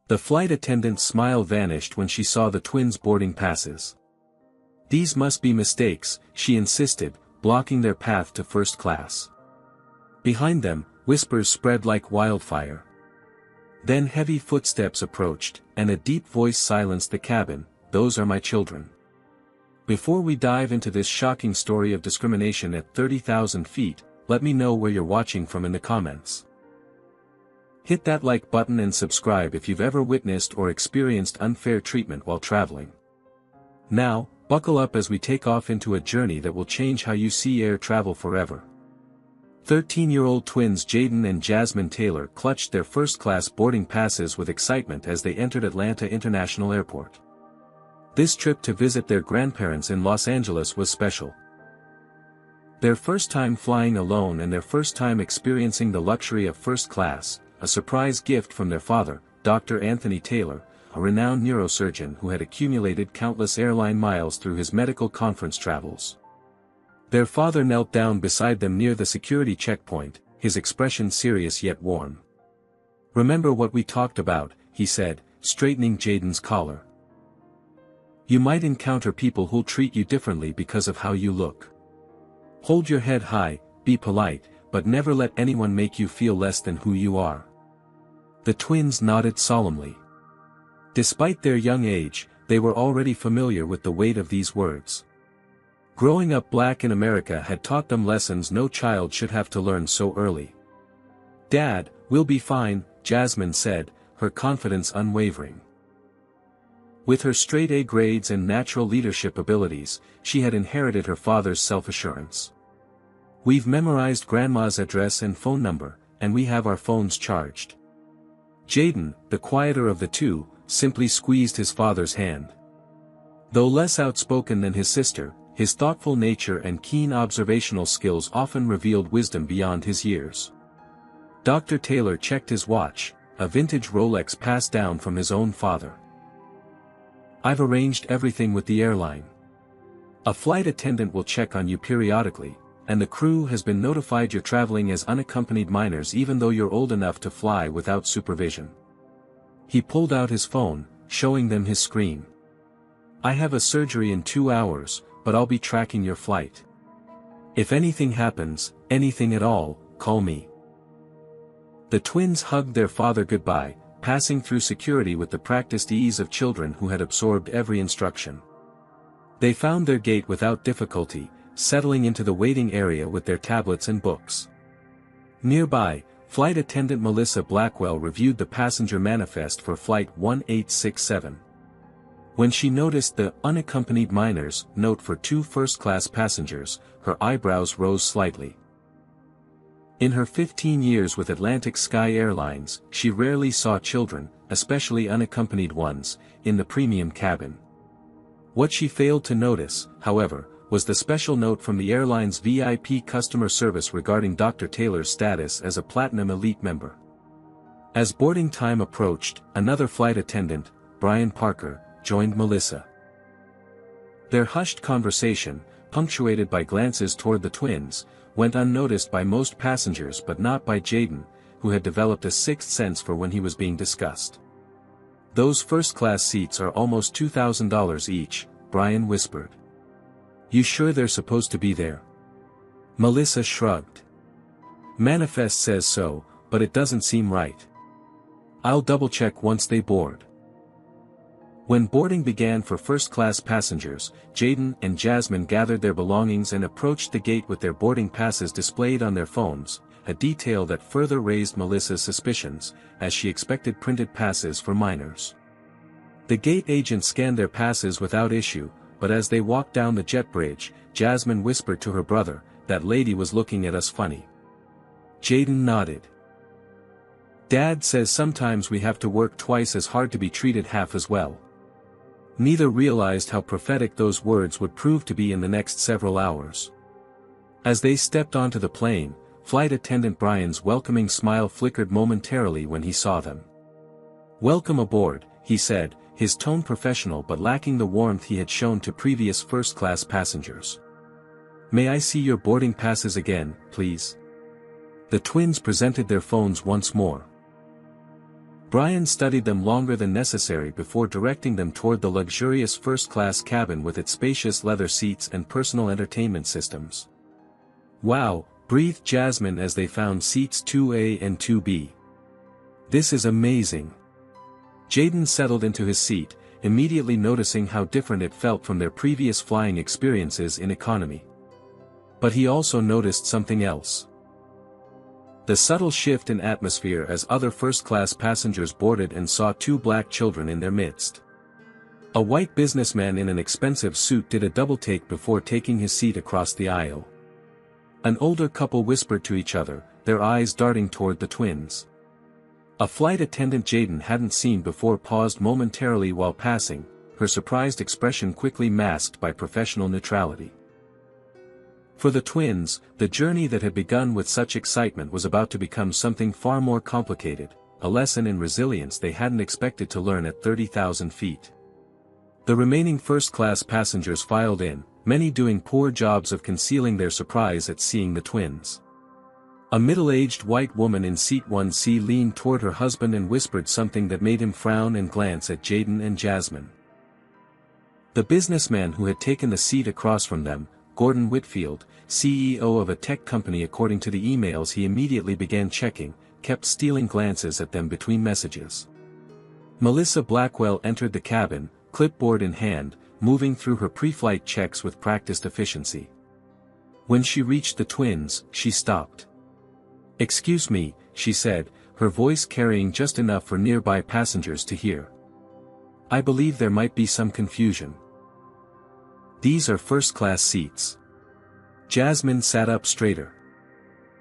The flight attendant's smile vanished when she saw the twins' boarding passes. These must be mistakes, she insisted, blocking their path to first class. Behind them, whispers spread like wildfire. Then heavy footsteps approached, and a deep voice silenced the cabin. "Those are my children." Before we dive into this shocking story of discrimination at 30,000 feet, let me know where you're watching from in the comments. Hit that like button and subscribe if you've ever witnessed or experienced unfair treatment while traveling. Now, buckle up as we take off into a journey that will change how you see air travel forever. 13-year-old twins Jaden and Jasmine Taylor clutched their first-class boarding passes with excitement as they entered Atlanta International Airport. This trip to visit their grandparents in Los Angeles was special. Their first time flying alone and their first time experiencing the luxury of first class, a surprise gift from their father, Dr. Anthony Taylor, a renowned neurosurgeon who had accumulated countless airline miles through his medical conference travels. Their father knelt down beside them near the security checkpoint, his expression serious yet warm. "Remember what we talked about," he said, straightening Jaden's collar. "You might encounter people who'll treat you differently because of how you look. Hold your head high, be polite, but never let anyone make you feel less than who you are." The twins nodded solemnly. Despite their young age, they were already familiar with the weight of these words. Growing up Black in America had taught them lessons no child should have to learn so early. "Dad, we'll be fine," Jasmine said, her confidence unwavering. With her straight A grades and natural leadership abilities, she had inherited her father's self-assurance. "We've memorized Grandma's address and phone number, and we have our phones charged." Jaden, the quieter of the two, simply squeezed his father's hand. Though less outspoken than his sister, his thoughtful nature and keen observational skills often revealed wisdom beyond his years. Dr. Taylor checked his watch, a vintage Rolex passed down from his own father. "I've arranged everything with the airline. A flight attendant will check on you periodically, and the crew has been notified you're traveling as unaccompanied minors even though you're old enough to fly without supervision." He pulled out his phone, showing them his screen. "I have a surgery in 2 hours, but I'll be tracking your flight. If anything happens, anything at all, call me." The twins hugged their father goodbye, passing through security with the practiced ease of children who had absorbed every instruction. They found their gate without difficulty, settling into the waiting area with their tablets and books. Nearby, flight attendant Melissa Blackwell reviewed the passenger manifest for Flight 1867. When she noticed the "unaccompanied minors" note for 2 first-class passengers, her eyebrows rose slightly. In her 15 years with Atlantic Sky Airlines, she rarely saw children, especially unaccompanied ones, in the premium cabin. What she failed to notice, however, was the special note from the airline's VIP customer service regarding Dr. Taylor's status as a Platinum Elite member. As boarding time approached, another flight attendant, Brian Parker, joined Melissa. Their hushed conversation, punctuated by glances toward the twins, went unnoticed by most passengers but not by Jaden, who had developed a sixth sense for when he was being discussed. "Those first-class seats are almost $2,000 each," Brian whispered. "You sure they're supposed to be there?" Melissa shrugged. "Manifest says so, but it doesn't seem right. I'll double-check once they board." When boarding began for first-class passengers, Jaden and Jasmine gathered their belongings and approached the gate with their boarding passes displayed on their phones, a detail that further raised Melissa's suspicions, as she expected printed passes for minors. The gate agent scanned their passes without issue, but as they walked down the jet bridge, Jasmine whispered to her brother, "That lady was looking at us funny." Jaden nodded. "Dad says sometimes we have to work twice as hard to be treated half as well." Neither realized how prophetic those words would prove to be in the next several hours. As they stepped onto the plane, flight attendant Brian's welcoming smile flickered momentarily when he saw them. "Welcome aboard," he said, his tone professional but lacking the warmth he had shown to previous first-class passengers. "May I see your boarding passes again, please?" The twins presented their phones once more. Brian studied them longer than necessary before directing them toward the luxurious first-class cabin with its spacious leather seats and personal entertainment systems. "Wow," breathed Jasmine as they found seats 2A and 2B. "This is amazing." Jaden settled into his seat, immediately noticing how different it felt from their previous flying experiences in economy. But he also noticed something else. The subtle shift in atmosphere as other first-class passengers boarded and saw two black children in their midst. A white businessman in an expensive suit did a double-take before taking his seat across the aisle. An older couple whispered to each other, their eyes darting toward the twins. A flight attendant Jaden hadn't seen before paused momentarily while passing, her surprised expression quickly masked by professional neutrality. For the twins, the journey that had begun with such excitement was about to become something far more complicated, a lesson in resilience they hadn't expected to learn at 30,000 feet. The remaining first-class passengers filed in, many doing poor jobs of concealing their surprise at seeing the twins. A middle-aged white woman in seat 1C leaned toward her husband and whispered something that made him frown and glance at Jaden and Jasmine. The businessman who had taken the seat across from them, Gordon Whitfield, CEO of a tech company according to the emails he immediately began checking, kept stealing glances at them between messages. Melissa Blackwell entered the cabin, clipboard in hand, moving through her pre-flight checks with practiced efficiency. When she reached the twins, she stopped. "Excuse me," she said, her voice carrying just enough for nearby passengers to hear. "I believe there might be some confusion. These are first-class seats." Jasmine sat up straighter.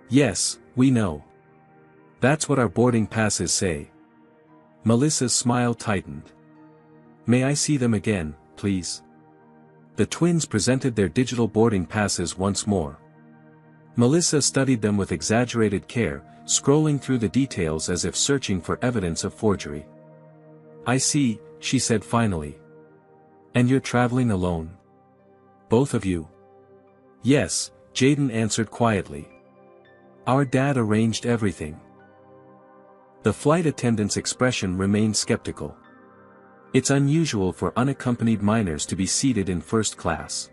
"Yes, we know. That's what our boarding passes say." Melissa's smile tightened. "May I see them again, please?" The twins presented their digital boarding passes once more. Melissa studied them with exaggerated care, scrolling through the details as if searching for evidence of forgery. "I see," she said finally. "And you're traveling alone? Both of you?" "Yes," Jaden answered quietly. "Our dad arranged everything." The flight attendant's expression remained skeptical. It's unusual for unaccompanied minors to be seated in first class.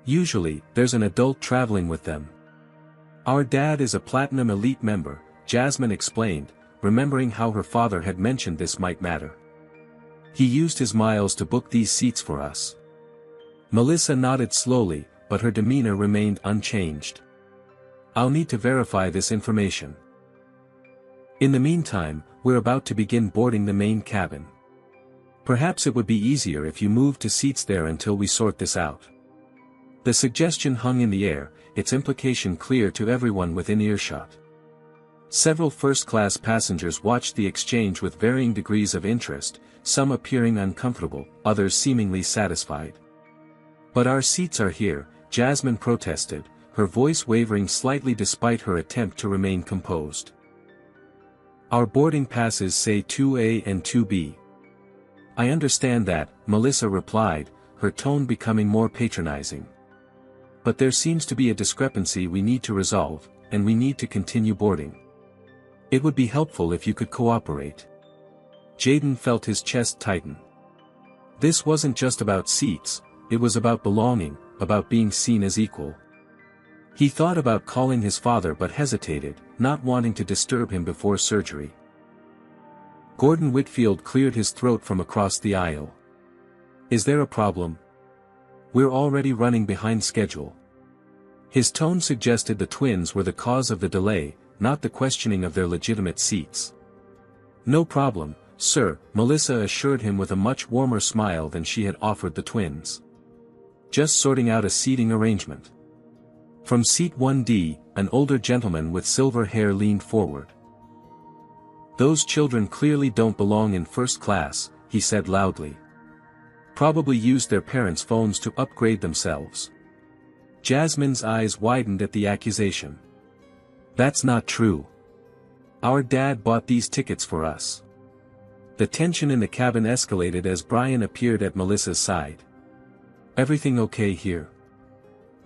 Usually, there's an adult traveling with them. "Our dad is a Platinum Elite member," Jasmine explained, remembering how her father had mentioned this might matter. "He used his miles to book these seats for us." Melissa nodded slowly, but her demeanor remained unchanged. "I'll need to verify this information. In the meantime, we're about to begin boarding the main cabin. Perhaps it would be easier if you moved to seats there until we sort this out." The suggestion hung in the air, its implication clear to everyone within earshot. Several first-class passengers watched the exchange with varying degrees of interest, some appearing uncomfortable, others seemingly satisfied. "But our seats are here," Jasmine protested, her voice wavering slightly despite her attempt to remain composed. "Our boarding passes say 2A and 2B. "I understand that," Melissa replied, her tone becoming more patronizing. "But there seems to be a discrepancy we need to resolve, and we need to continue boarding. It would be helpful if you could cooperate." Jaden felt his chest tighten. This wasn't just about seats, it was about belonging, about being seen as equal. He thought about calling his father but hesitated, not wanting to disturb him before surgery. Gordon Whitfield cleared his throat from across the aisle. "Is there a problem? We're already running behind schedule." His tone suggested the twins were the cause of the delay, not the questioning of their legitimate seats. "No problem, sir," Melissa assured him with a much warmer smile than she had offered the twins. "Just sorting out a seating arrangement." From seat 1D, an older gentleman with silver hair leaned forward. "Those children clearly don't belong in first class," he said loudly. "Probably used their parents' phones to upgrade themselves." Jasmine's eyes widened at the accusation. "That's not true. Our dad bought these tickets for us." The tension in the cabin escalated as Brian appeared at Melissa's side. "Everything okay here?"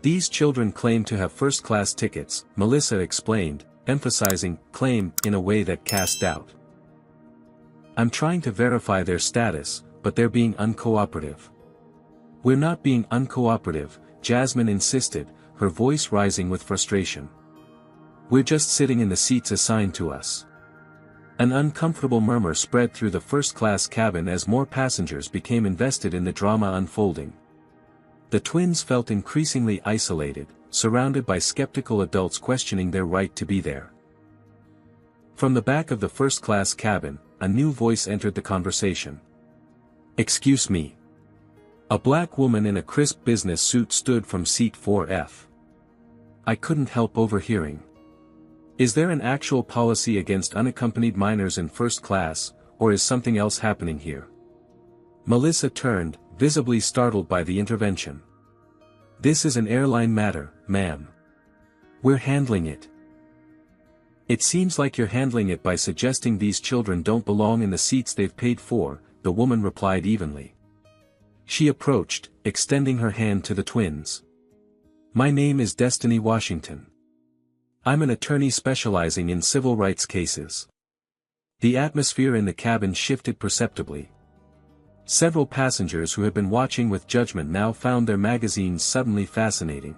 "These children claim to have first-class tickets," Melissa explained, emphasizing "claim" in a way that cast doubt. I'm trying to verify their status, but they're being uncooperative. We're not being uncooperative, Jasmine insisted, her voice rising with frustration. We're just sitting in the seats assigned to us. An uncomfortable murmur spread through the first-class cabin as more passengers became invested in the drama unfolding. The twins felt increasingly isolated, surrounded by skeptical adults questioning their right to be there. From the back of the first-class cabin, a new voice entered the conversation. "Excuse me." A black woman in a crisp business suit stood from seat 4F. "I couldn't help overhearing. Is there an actual policy against unaccompanied minors in first class, or is something else happening here?" Melissa turned, visibly startled by the intervention. "This is an airline matter, ma'am. We're handling it." "It seems like you're handling it by suggesting these children don't belong in the seats they've paid for," the woman replied evenly. She approached, extending her hand to the twins. "My name is Destiny Washington. I'm an attorney specializing in civil rights cases." The atmosphere in the cabin shifted perceptibly. Several passengers who had been watching with judgment now found their magazines suddenly fascinating.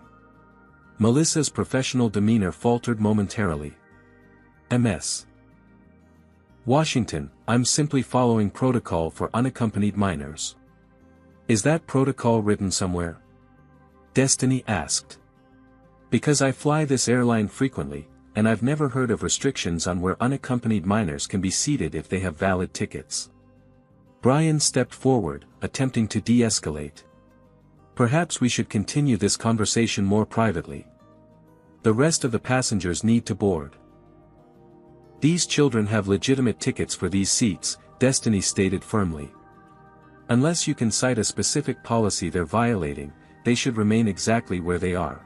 Melissa's professional demeanor faltered momentarily. "Ms. Washington, I'm simply following protocol for unaccompanied minors." "Is that protocol written somewhere?" Destiny asked. "Because I fly this airline frequently, and I've never heard of restrictions on where unaccompanied minors can be seated if they have valid tickets." Brian stepped forward, attempting to de-escalate. "Perhaps we should continue this conversation more privately. The rest of the passengers need to board." "These children have legitimate tickets for these seats," Destiny stated firmly. "Unless you can cite a specific policy they're violating, they should remain exactly where they are."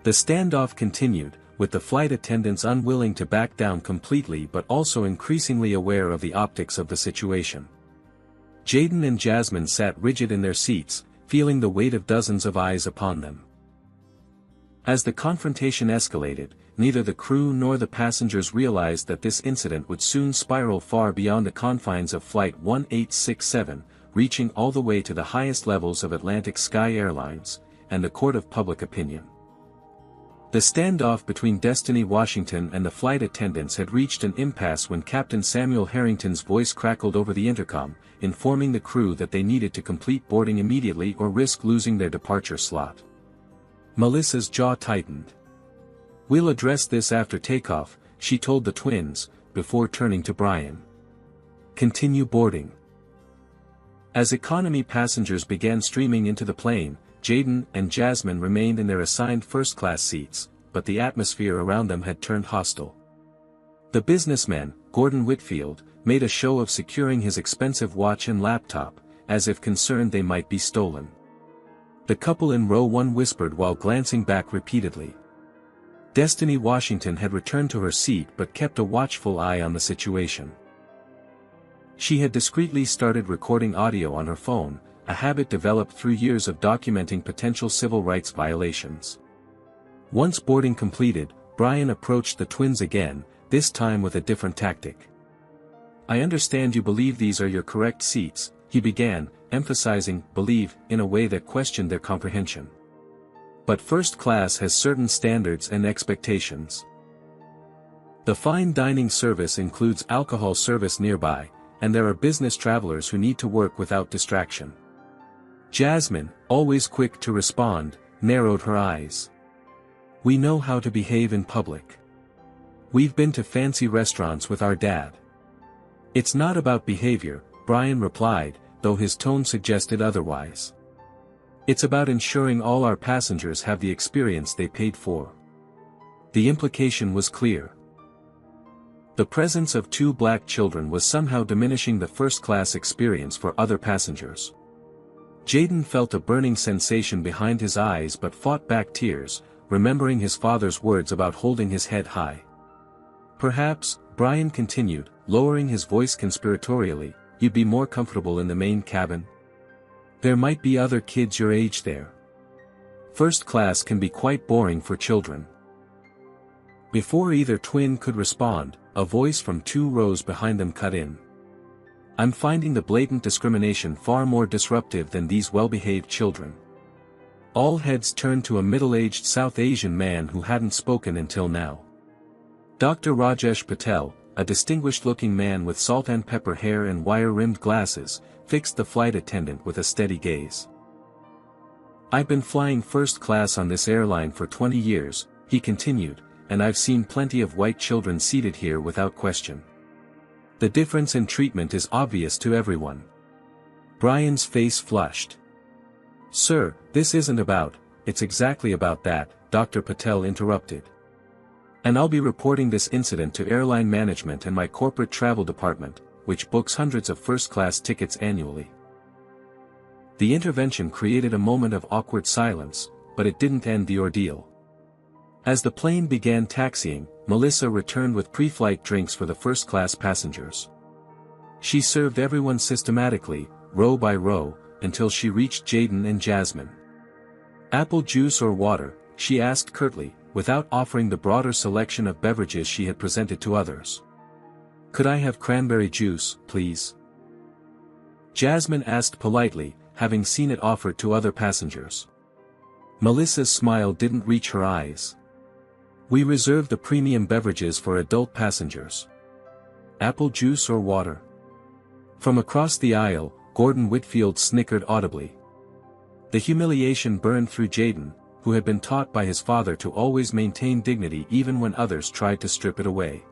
The standoff continued, with the flight attendants unwilling to back down completely but also increasingly aware of the optics of the situation. Jaden and Jasmine sat rigid in their seats, feeling the weight of dozens of eyes upon them. As the confrontation escalated, neither the crew nor the passengers realized that this incident would soon spiral far beyond the confines of Flight 1867, reaching all the way to the highest levels of Atlantic Sky Airlines, and the court of public opinion. The standoff between Destiny Washington and the flight attendants had reached an impasse when Captain Samuel Harrington's voice crackled over the intercom, informing the crew that they needed to complete boarding immediately or risk losing their departure slot. Melissa's jaw tightened. "We'll address this after takeoff," she told the twins, before turning to Brian. "Continue boarding." As economy passengers began streaming into the plane, Jaden and Jasmine remained in their assigned first-class seats, but the atmosphere around them had turned hostile. The businessman, Gordon Whitfield, made a show of securing his expensive watch and laptop, as if concerned they might be stolen. The couple in row 1 whispered while glancing back repeatedly. Destiny Washington had returned to her seat but kept a watchful eye on the situation. She had discreetly started recording audio on her phone, a habit developed through years of documenting potential civil rights violations. Once boarding completed, Brian approached the twins again, this time with a different tactic. "I understand you believe these are your correct seats," he began, emphasizing "believe" in a way that questioned their comprehension. "But first class has certain standards and expectations. The fine dining service includes alcohol service nearby, and there are business travelers who need to work without distraction." Jasmine, always quick to respond, narrowed her eyes. "We know how to behave in public. We've been to fancy restaurants with our dad." "It's not about behavior," Brian replied, though his tone suggested otherwise. "It's about ensuring all our passengers have the experience they paid for." The implication was clear. The presence of 2 black children was somehow diminishing the first-class experience for other passengers. Jaden felt a burning sensation behind his eyes but fought back tears, remembering his father's words about holding his head high. "Perhaps," Brian continued, lowering his voice conspiratorially, "you'd be more comfortable in the main cabin? There might be other kids your age there. First class can be quite boring for children." Before either twin could respond, a voice from 2 rows behind them cut in. I'm finding the blatant discrimination far more disruptive than these well-behaved children. All heads turned to a middle-aged South Asian man who hadn't spoken until now. Dr. Rajesh Patel, a distinguished-looking man with salt and pepper hair and wire-rimmed glasses, fixed the flight attendant with a steady gaze. I've been flying first class on this airline for 20 years, he continued, and I've seen plenty of white children seated here without question. The difference in treatment is obvious to everyone. Brian's face flushed. Sir, this isn't about, it's exactly about that, Dr. Patel interrupted. And I'll be reporting this incident to airline management and my corporate travel department, which books hundreds of first-class tickets annually. The intervention created a moment of awkward silence, but it didn't end the ordeal. As the plane began taxiing, Melissa returned with pre-flight drinks for the first-class passengers. She served everyone systematically, row by row, until she reached Jaden and Jasmine. Apple juice or water, she asked curtly, without offering the broader selection of beverages she had presented to others. Could I have cranberry juice, please? Jasmine asked politely, having seen it offered to other passengers. Melissa's smile didn't reach her eyes. We reserved the premium beverages for adult passengers. Apple juice or water? From across the aisle, Gordon Whitfield snickered audibly. The humiliation burned through Jaden, who had been taught by his father to always maintain dignity even when others tried to strip it away.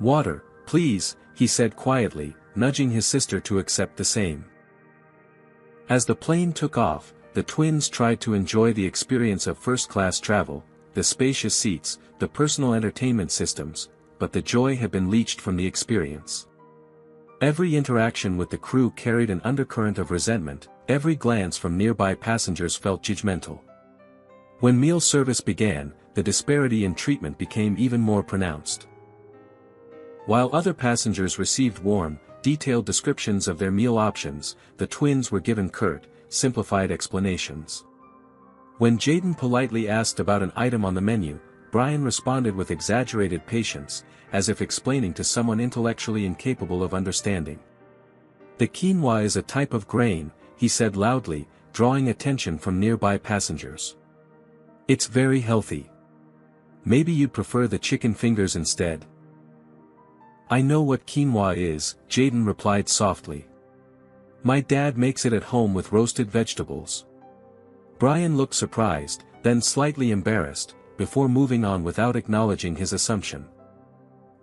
Water, please, he said quietly, nudging his sister to accept the same. As the plane took off, the twins tried to enjoy the experience of first-class travel, the spacious seats, the personal entertainment systems, but the joy had been leached from the experience. Every interaction with the crew carried an undercurrent of resentment, every glance from nearby passengers felt judgmental. When meal service began, the disparity in treatment became even more pronounced. While other passengers received warm, detailed descriptions of their meal options, the twins were given curt, simplified explanations. When Jaden politely asked about an item on the menu, Brian responded with exaggerated patience, as if explaining to someone intellectually incapable of understanding. The quinoa is a type of grain, he said loudly, drawing attention from nearby passengers. It's very healthy. Maybe you'd prefer the chicken fingers instead. I know what quinoa is, Jaden replied softly. My dad makes it at home with roasted vegetables. Brian looked surprised, then slightly embarrassed, before moving on without acknowledging his assumption.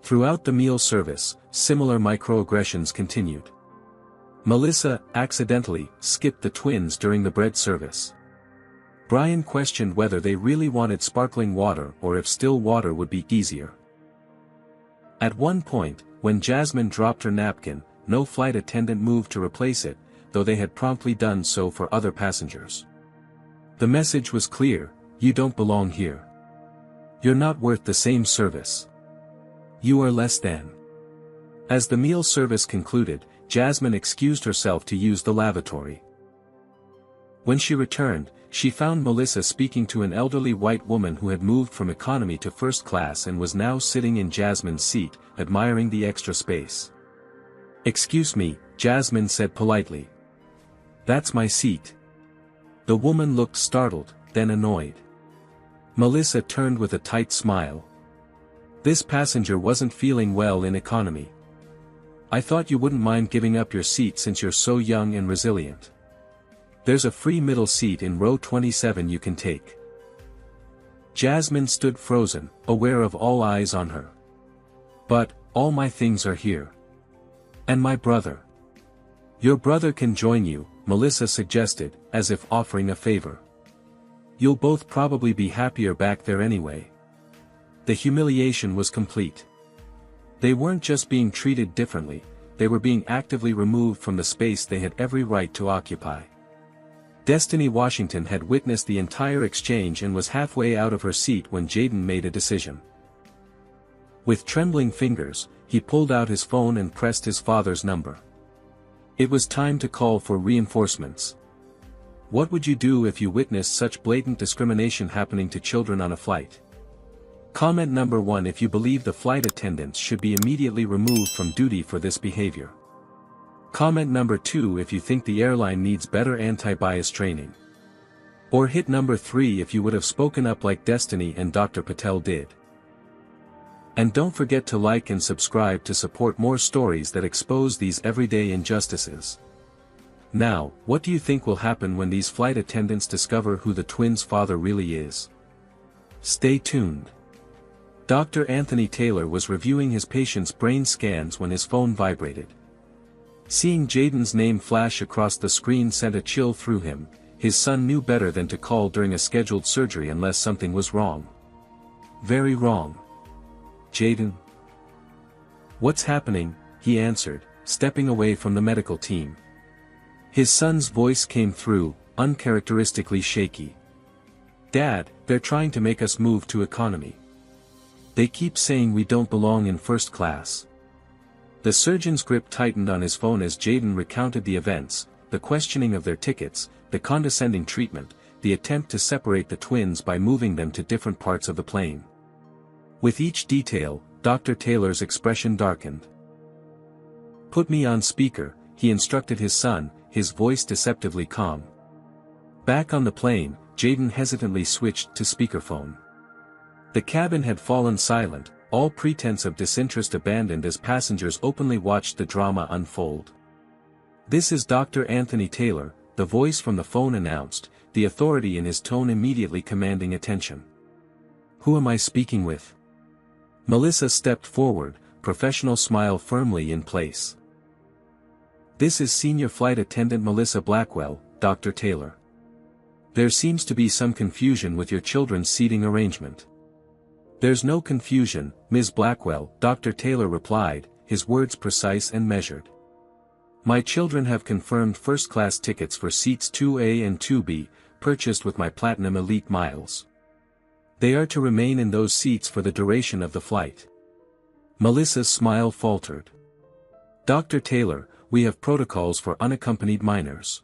Throughout the meal service, similar microaggressions continued. Melissa, accidentally, skipped the twins during the bread service. Brian questioned whether they really wanted sparkling water or if still water would be easier. At one point, when Jasmine dropped her napkin, no flight attendant moved to replace it, though they had promptly done so for other passengers. The message was clear: you don't belong here. You're not worth the same service. You are less than. As the meal service concluded, Jasmine excused herself to use the lavatory. When she returned, she found Melissa speaking to an elderly white woman who had moved from economy to first class and was now sitting in Jasmine's seat, admiring the extra space. Excuse me, Jasmine said politely. That's my seat. The woman looked startled, then annoyed. Melissa turned with a tight smile. This passenger wasn't feeling well in economy. I thought you wouldn't mind giving up your seat since you're so young and resilient. There's a free middle seat in row 27 you can take. Jasmine stood frozen, aware of all eyes on her. But, all my things are here. And my brother. Your brother can join you, Melissa suggested, as if offering a favor. You'll both probably be happier back there anyway. The humiliation was complete. They weren't just being treated differently, they were being actively removed from the space they had every right to occupy. Destiny Washington had witnessed the entire exchange and was halfway out of her seat when Jaden made a decision. With trembling fingers, he pulled out his phone and pressed his father's number. It was time to call for reinforcements. What would you do if you witnessed such blatant discrimination happening to children on a flight? Comment number 1: if you believe the flight attendants should be immediately removed from duty for this behavior. Comment number 2 if you think the airline needs better anti-bias training. Or hit number 3 if you would have spoken up like Destiny and Dr. Patel did. And don't forget to like and subscribe to support more stories that expose these everyday injustices. Now, what do you think will happen when these flight attendants discover who the twins' father really is? Stay tuned. Dr. Anthony Taylor was reviewing his patient's brain scans when his phone vibrated. Seeing Jaden's name flash across the screen sent a chill through him. His son knew better than to call during a scheduled surgery unless something was wrong. Very wrong. Jaden? What's happening? He answered, stepping away from the medical team. His son's voice came through, uncharacteristically shaky. Dad, they're trying to make us move to economy. They keep saying we don't belong in first class. The surgeon's grip tightened on his phone as Jaden recounted the events, the questioning of their tickets, the condescending treatment, the attempt to separate the twins by moving them to different parts of the plane. With each detail, Dr. Taylor's expression darkened. Put me on speaker, he instructed his son, his voice deceptively calm. Back on the plane, Jaden hesitantly switched to speakerphone. The cabin had fallen silent, all pretense of disinterest abandoned as passengers openly watched the drama unfold. This is Dr. Anthony Taylor, the voice from the phone announced, the authority in his tone immediately commanding attention. Who am I speaking with? Melissa stepped forward, professional smile firmly in place. This is Senior Flight Attendant Melissa Blackwell, Dr. Taylor. There seems to be some confusion with your children's seating arrangement. There's no confusion, Ms. Blackwell, Dr. Taylor replied, his words precise and measured. My children have confirmed first-class tickets for seats 2A and 2B, purchased with my Platinum Elite miles. They are to remain in those seats for the duration of the flight. Melissa's smile faltered. Dr. Taylor, we have protocols for unaccompanied minors,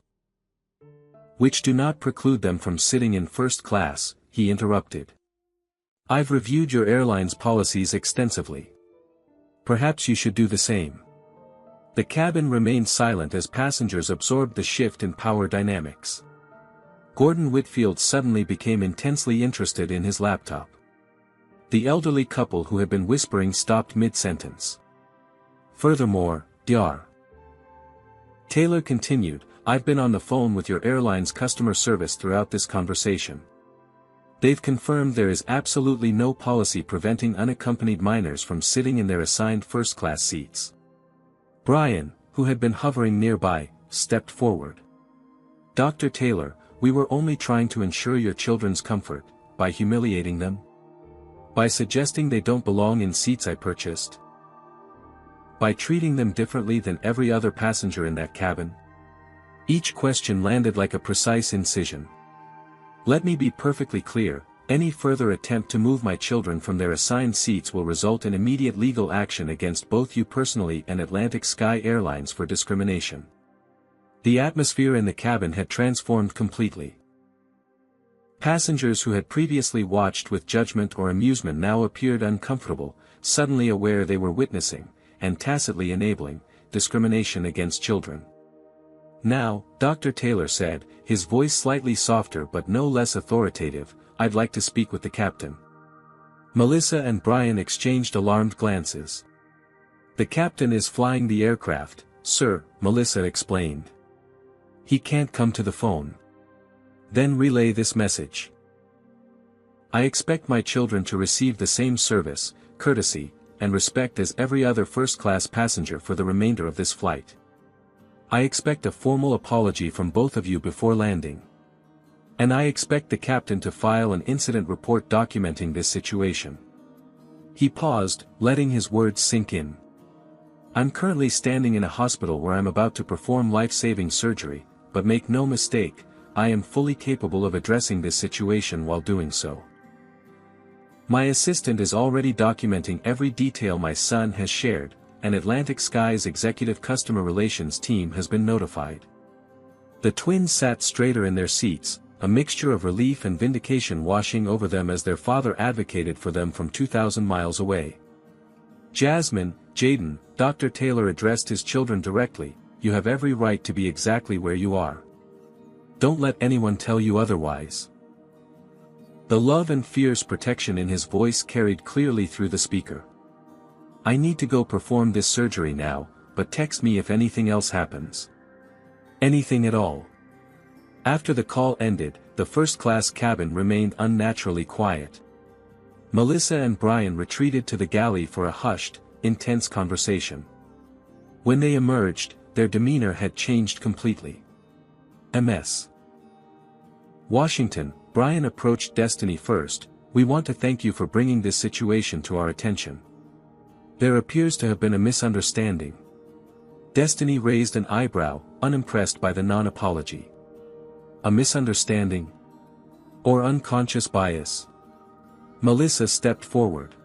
which do not preclude them from sitting in first class, he interrupted. I've reviewed your airline's policies extensively. Perhaps you should do the same. The cabin remained silent as passengers absorbed the shift in power dynamics. Gordon Whitfield suddenly became intensely interested in his laptop. The elderly couple who had been whispering stopped mid-sentence. Furthermore, Dr. Taylor continued, I've been on the phone with your airline's customer service throughout this conversation. They've confirmed there is absolutely no policy preventing unaccompanied minors from sitting in their assigned first-class seats. Brian, who had been hovering nearby, stepped forward. Dr. Taylor, we were only trying to ensure your children's comfort, by humiliating them? By suggesting they don't belong in seats I purchased? By treating them differently than every other passenger in that cabin? Each question landed like a precise incision. Let me be perfectly clear, any further attempt to move my children from their assigned seats will result in immediate legal action against both you personally and Atlantic Sky Airlines for discrimination. The atmosphere in the cabin had transformed completely. Passengers who had previously watched with judgment or amusement now appeared uncomfortable, suddenly aware they were witnessing, and tacitly enabling, discrimination against children. Now, Dr. Taylor said, his voice slightly softer but no less authoritative, I'd like to speak with the captain. Melissa and Brian exchanged alarmed glances. The captain is flying the aircraft, sir, Melissa explained. He can't come to the phone. Then relay this message. I expect my children to receive the same service, courtesy, and respect as every other first-class passenger for the remainder of this flight. I expect a formal apology from both of you before landing. And I expect the captain to file an incident report documenting this situation. He paused, letting his words sink in. I'm currently standing in a hospital where I'm about to perform life-saving surgery, but make no mistake, I am fully capable of addressing this situation while doing so. My assistant is already documenting every detail my son has shared, and Atlantic Sky's executive customer relations team has been notified. The twins sat straighter in their seats, a mixture of relief and vindication washing over them as their father advocated for them from 2,000 miles away. Jasmine, Jaden, Dr. Taylor addressed his children directly, you have every right to be exactly where you are. Don't let anyone tell you otherwise." The love and fierce protection in his voice carried clearly through the speaker. "I need to go perform this surgery now, but text me if anything else happens. Anything at all." After the call ended, the first-class cabin remained unnaturally quiet. Melissa and Brian retreated to the galley for a hushed, intense conversation. When they emerged, their demeanor had changed completely. "Ms. Washington," Brian approached Destiny first, "we want to thank you for bringing this situation to our attention. There appears to have been a misunderstanding." Destiny raised an eyebrow, unimpressed by the non-apology. "A misunderstanding? Or unconscious bias?" Melissa stepped forward.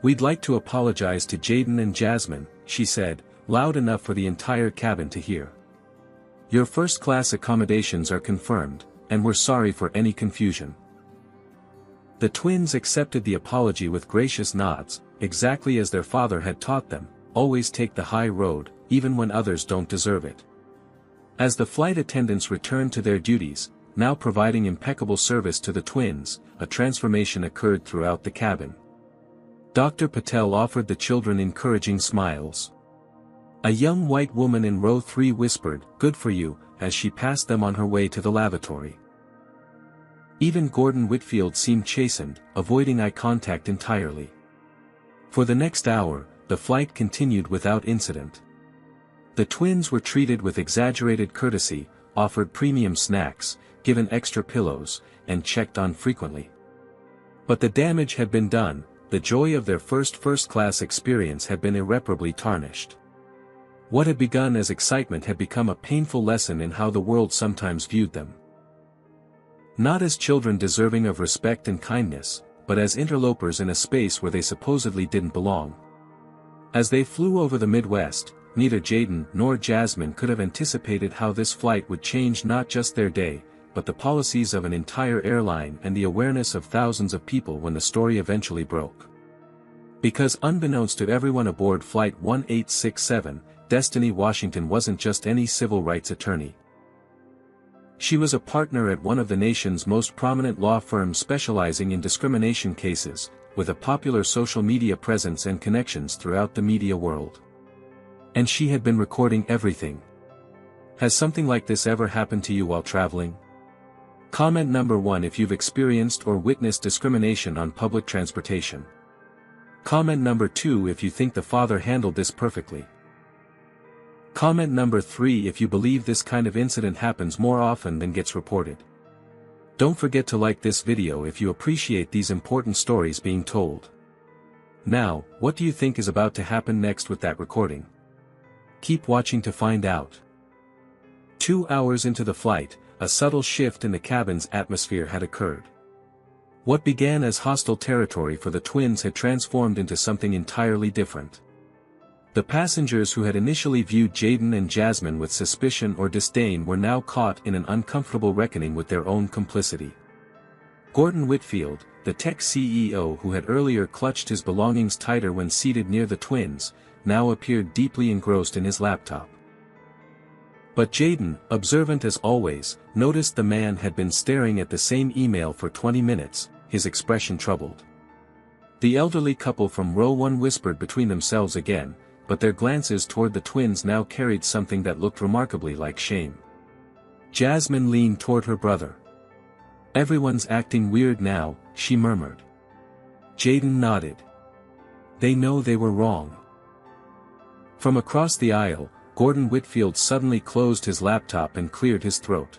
"We'd like to apologize to Jaden and Jasmine," she said, loud enough for the entire cabin to hear. "Your first-class accommodations are confirmed, and we're sorry for any confusion." The twins accepted the apology with gracious nods, exactly as their father had taught them, always take the high road, even when others don't deserve it. As the flight attendants returned to their duties, now providing impeccable service to the twins, a transformation occurred throughout the cabin. Dr. Patel offered the children encouraging smiles. A young white woman in row 3 whispered, "Good for you," as she passed them on her way to the lavatory. Even Gordon Whitfield seemed chastened, avoiding eye contact entirely. For the next hour, the flight continued without incident. The twins were treated with exaggerated courtesy, offered premium snacks, given extra pillows, and checked on frequently. But the damage had been done, the joy of their first-class experience had been irreparably tarnished. What had begun as excitement had become a painful lesson in how the world sometimes viewed them. Not as children deserving of respect and kindness, but as interlopers in a space where they supposedly didn't belong. As they flew over the Midwest, neither Jaden nor Jasmine could have anticipated how this flight would change not just their day, but the policies of an entire airline and the awareness of thousands of people when the story eventually broke. Because unbeknownst to everyone aboard Flight 1867, Destiny Washington wasn't just any civil rights attorney. She was a partner at one of the nation's most prominent law firms specializing in discrimination cases, with a popular social media presence and connections throughout the media world. And she had been recording everything. Has something like this ever happened to you while traveling? Comment number 1 if you've experienced or witnessed discrimination on public transportation. Comment number 2 if you think the father handled this perfectly. Comment number 3 if you believe this kind of incident happens more often than gets reported. Don't forget to like this video if you appreciate these important stories being told. Now, what do you think is about to happen next with that recording? Keep watching to find out. 2 hours into the flight, a subtle shift in the cabin's atmosphere had occurred. What began as hostile territory for the twins had transformed into something entirely different. The passengers who had initially viewed Jaden and Jasmine with suspicion or disdain were now caught in an uncomfortable reckoning with their own complicity. Gordon Whitfield, the tech CEO who had earlier clutched his belongings tighter when seated near the twins, now appeared deeply engrossed in his laptop. But Jaden, observant as always, noticed the man had been staring at the same email for 20 minutes, his expression troubled. The elderly couple from row 1 whispered between themselves again, but their glances toward the twins now carried something that looked remarkably like shame. Jasmine leaned toward her brother. "Everyone's acting weird now," she murmured. Jaden nodded. "They know they were wrong." From across the aisle, Gordon Whitfield suddenly closed his laptop and cleared his throat.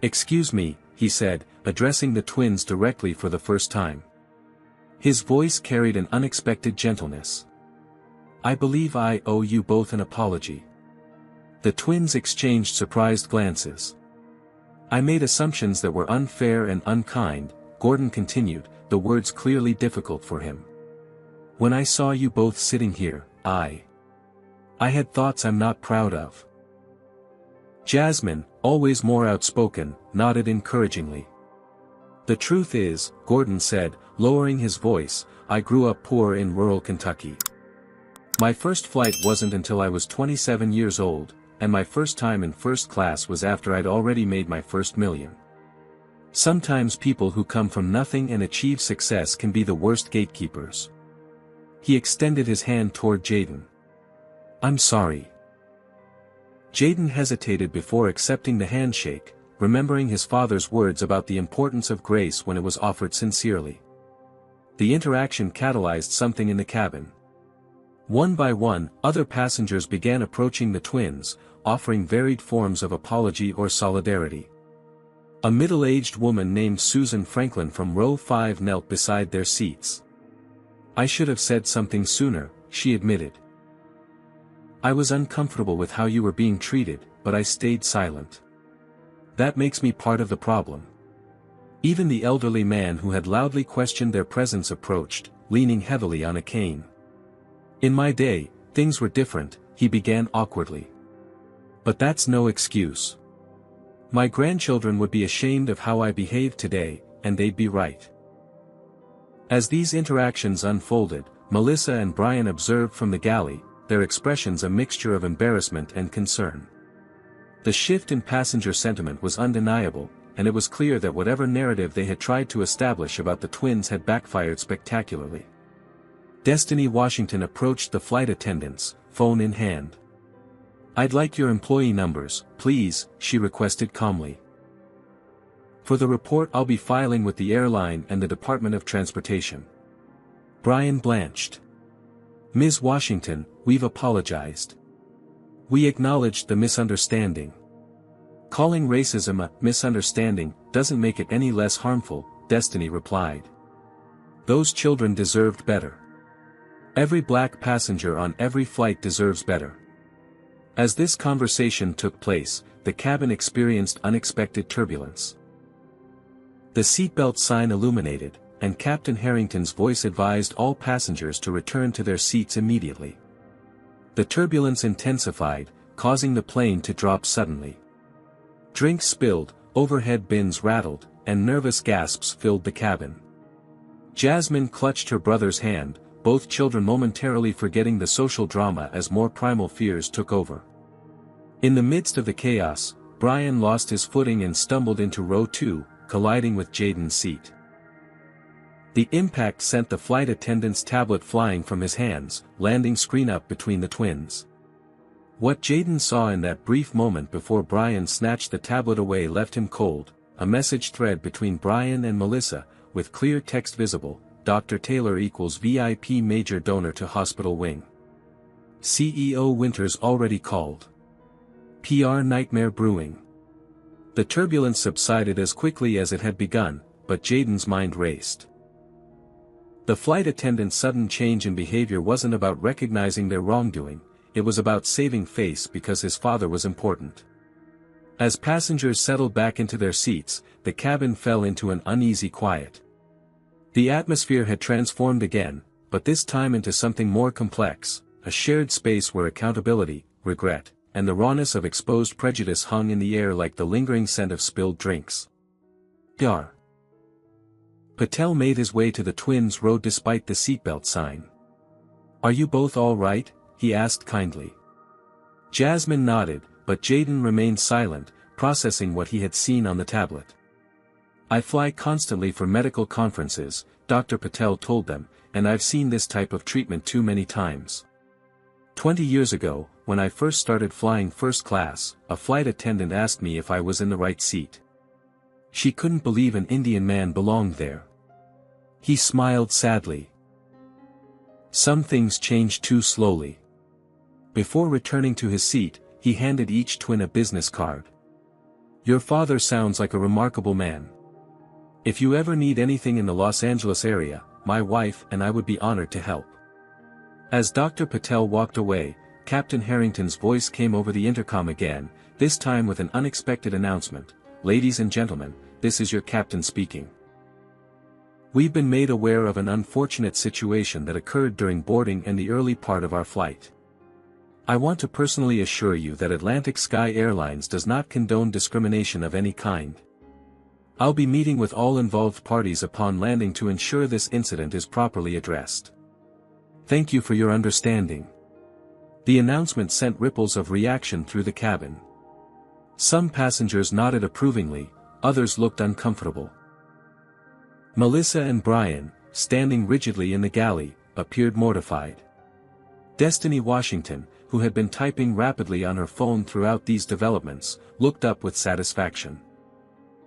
"Excuse me," he said, addressing the twins directly for the first time. His voice carried an unexpected gentleness. "I believe I owe you both an apology." The twins exchanged surprised glances. "I made assumptions that were unfair and unkind," Gordon continued, the words clearly difficult for him. "When I saw you both sitting here, I had thoughts I'm not proud of." Jasmine, always more outspoken, nodded encouragingly. "The truth is," Gordon said, lowering his voice, "I grew up poor in rural Kentucky. My first flight wasn't until I was 27 years old, and my first time in first class was after I'd already made my first million. Sometimes people who come from nothing and achieve success can be the worst gatekeepers. He extended his hand toward Jaden. I'm sorry. Jaden hesitated before accepting the handshake, remembering his father's words about the importance of grace when it was offered sincerely. The interaction catalyzed something in the cabin. One by one, other passengers began approaching the twins, offering varied forms of apology or solidarity. A middle-aged woman named Susan Franklin from row 5 knelt beside their seats. I should have said something sooner, she admitted. I was uncomfortable with how you were being treated, but I stayed silent. That makes me part of the problem. Even the elderly man who had loudly questioned their presence approached, leaning heavily on a cane. In my day, things were different, he began awkwardly. But that's no excuse. My grandchildren would be ashamed of how I behaved today, and they'd be right. As these interactions unfolded, Melissa and Brian observed from the galley, their expressions a mixture of embarrassment and concern. The shift in passenger sentiment was undeniable, and it was clear that whatever narrative they had tried to establish about the twins had backfired spectacularly. Destiny Washington approached the flight attendants, phone in hand. I'd like your employee numbers, please, she requested calmly. For the report I'll be filing with the airline and the Department of Transportation. Brian blanched. Ms. Washington, we've apologized. We acknowledged the misunderstanding. Calling racism a misunderstanding doesn't make it any less harmful, Destiny replied. Those children deserved better. Every black passenger on every flight deserves better. As this conversation took place, the cabin experienced unexpected turbulence. The seatbelt sign illuminated, and Captain Harrington's voice advised all passengers to return to their seats immediately. The turbulence intensified, causing the plane to drop suddenly. Drinks spilled, overhead bins rattled, and nervous gasps filled the cabin. Jasmine clutched her brother's hand, both children momentarily forgetting the social drama as more primal fears took over. In the midst of the chaos, Brian lost his footing and stumbled into row 2, colliding with Jaden's seat. The impact sent the flight attendant's tablet flying from his hands, landing screen up between the twins. What Jaden saw in that brief moment before Brian snatched the tablet away left him cold, a message thread between Brian and Melissa, with clear text visible, Dr. Taylor equals VIP major donor to hospital wing. CEO Winters already called. PR nightmare brewing. The turbulence subsided as quickly as it had begun, but Jaden's mind raced. The flight attendant's sudden change in behavior wasn't about recognizing their wrongdoing, it was about saving face because his father was important. As passengers settled back into their seats, the cabin fell into an uneasy quiet. The atmosphere had transformed again, but this time into something more complex, a shared space where accountability, regret, and the rawness of exposed prejudice hung in the air like the lingering scent of spilled drinks. Yar. Patel made his way to the twins' row despite the seatbelt sign. Are you both all right? He asked kindly. Jasmine nodded, but Jaden remained silent, processing what he had seen on the tablet. I fly constantly for medical conferences, Dr. Patel told them, and I've seen this type of treatment too many times. 20 years ago, when I first started flying first class, a flight attendant asked me if I was in the right seat. She couldn't believe an Indian man belonged there. He smiled sadly. Some things change too slowly. Before returning to his seat, he handed each twin a business card. Your father sounds like a remarkable man. If you ever need anything in the Los Angeles area, my wife and I would be honored to help. As Dr. Patel walked away, Captain Harrington's voice came over the intercom again, this time with an unexpected announcement. Ladies and gentlemen, this is your captain speaking. We've been made aware of an unfortunate situation that occurred during boarding and the early part of our flight. I want to personally assure you that Atlantic Sky Airlines does not condone discrimination of any kind. I'll be meeting with all involved parties upon landing to ensure this incident is properly addressed. Thank you for your understanding. The announcement sent ripples of reaction through the cabin. Some passengers nodded approvingly, others looked uncomfortable. Melissa and Brian, standing rigidly in the galley, appeared mortified. Destiny Washington, who had been typing rapidly on her phone throughout these developments, looked up with satisfaction.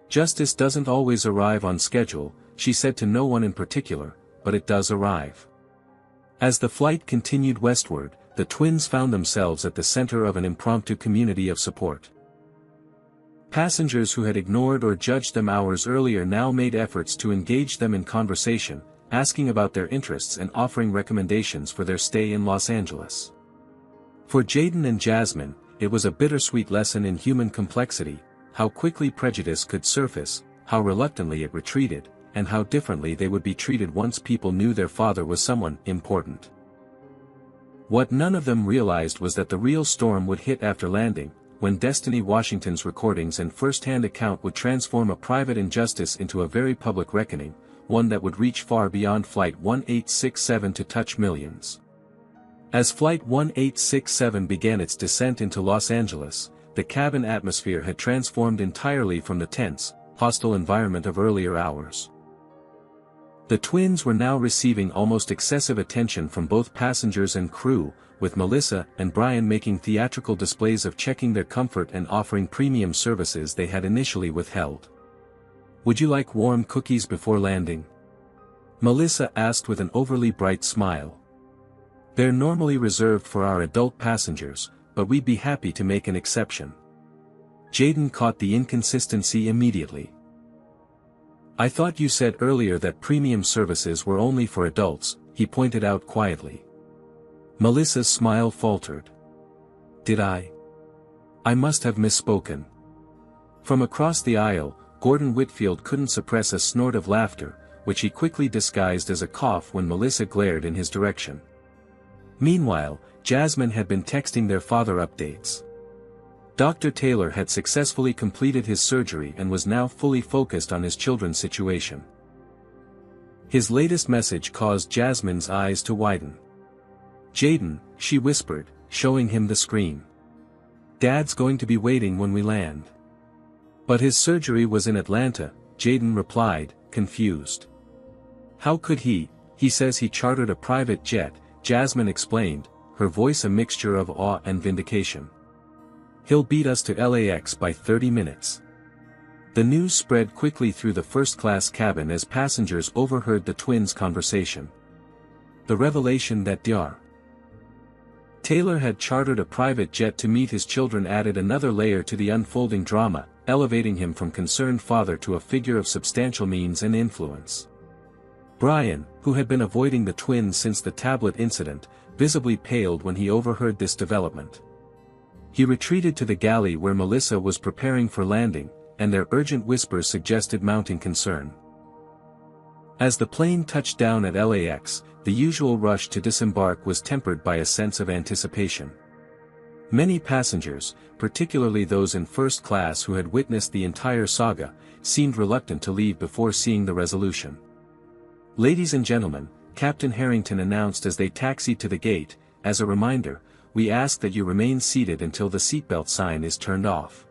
Justice doesn't always arrive on schedule, she said to no one in particular, but it does arrive. As the flight continued westward, the twins found themselves at the center of an impromptu community of support. Passengers who had ignored or judged them hours earlier now made efforts to engage them in conversation, asking about their interests and offering recommendations for their stay in Los Angeles. For Jaden and Jasmine, it was a bittersweet lesson in human complexity, how quickly prejudice could surface, how reluctantly it retreated, and how differently they would be treated once people knew their father was someone important. What none of them realized was that the real storm would hit after landing, when Destiny Washington's recordings and first-hand account would transform a private injustice into a very public reckoning, one that would reach far beyond Flight 1867 to touch millions. As Flight 1867 began its descent into Los Angeles, the cabin atmosphere had transformed entirely from the tense, hostile environment of earlier hours. The twins were now receiving almost excessive attention from both passengers and crew, with Melissa and Brian making theatrical displays of checking their comfort and offering premium services they had initially withheld. "Would you like warm cookies before landing?" Melissa asked with an overly bright smile. "They're normally reserved for our adult passengers, but we'd be happy to make an exception." Jaden caught the inconsistency immediately. "I thought you said earlier that premium services were only for adults," he pointed out quietly. Melissa's smile faltered. "Did I? I must have misspoken." From across the aisle, Gordon Whitfield couldn't suppress a snort of laughter, which he quickly disguised as a cough when Melissa glared in his direction. Meanwhile, Jasmine had been texting their father updates. Dr. Taylor had successfully completed his surgery and was now fully focused on his children's situation. His latest message caused Jasmine's eyes to widen. "Jaden," she whispered, showing him the screen. "Dad's going to be waiting when we land." "But his surgery was in Atlanta," Jaden replied, confused. "How could he? He says he chartered a private jet," Jasmine explained, her voice a mixture of awe and vindication. "He'll beat us to LAX by 30 minutes. The news spread quickly through the first-class cabin as passengers overheard the twins' conversation. The revelation that Dr. Taylor had chartered a private jet to meet his children added another layer to the unfolding drama, elevating him from concerned father to a figure of substantial means and influence. Brian, who had been avoiding the twins since the tablet incident, visibly paled when he overheard this development. He retreated to the galley where Melissa was preparing for landing, and their urgent whispers suggested mounting concern. As the plane touched down at LAX, the usual rush to disembark was tempered by a sense of anticipation. Many passengers, particularly those in first class who had witnessed the entire saga, seemed reluctant to leave before seeing the resolution. "Ladies and gentlemen," Captain Harrington announced as they taxied to the gate, "as a reminder, we ask that you remain seated until the seatbelt sign is turned off.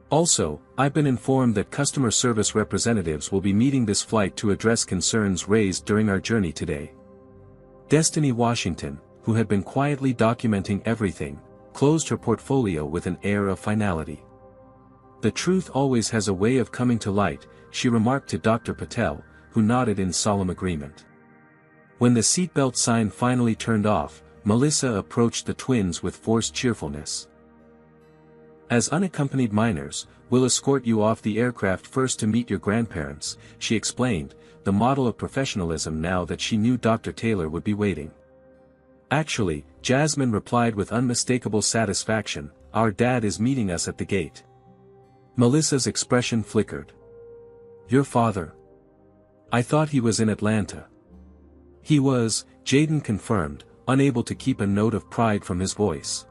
Also, I've been informed that customer service representatives will be meeting this flight to address concerns raised during our journey today." Destiny Washington, who had been quietly documenting everything, closed her portfolio with an air of finality. "The truth always has a way of coming to light," she remarked to Dr. Patel, who nodded in solemn agreement. When the seatbelt sign finally turned off, Melissa approached the twins with forced cheerfulness. "As unaccompanied minors, we'll escort you off the aircraft first to meet your grandparents," she explained, the model of professionalism now that she knew Dr. Taylor would be waiting. "Actually," Jasmine replied with unmistakable satisfaction, "our dad is meeting us at the gate." Melissa's expression flickered. "Your father? I thought he was in Atlanta." "He was," Jaden confirmed, unable to keep a note of pride from his voice.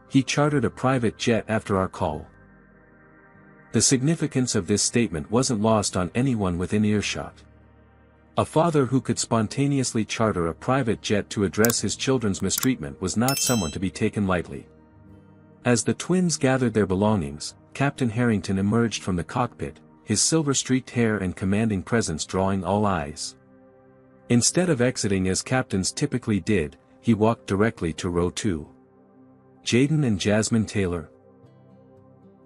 "He chartered a private jet after our call." The significance of this statement wasn't lost on anyone within earshot. A father who could spontaneously charter a private jet to address his children's mistreatment was not someone to be taken lightly. As the twins gathered their belongings, Captain Harrington emerged from the cockpit, his silver-streaked hair and commanding presence drawing all eyes. Instead of exiting as captains typically did, he walked directly to row 2. "Jaden and Jasmine Taylor?"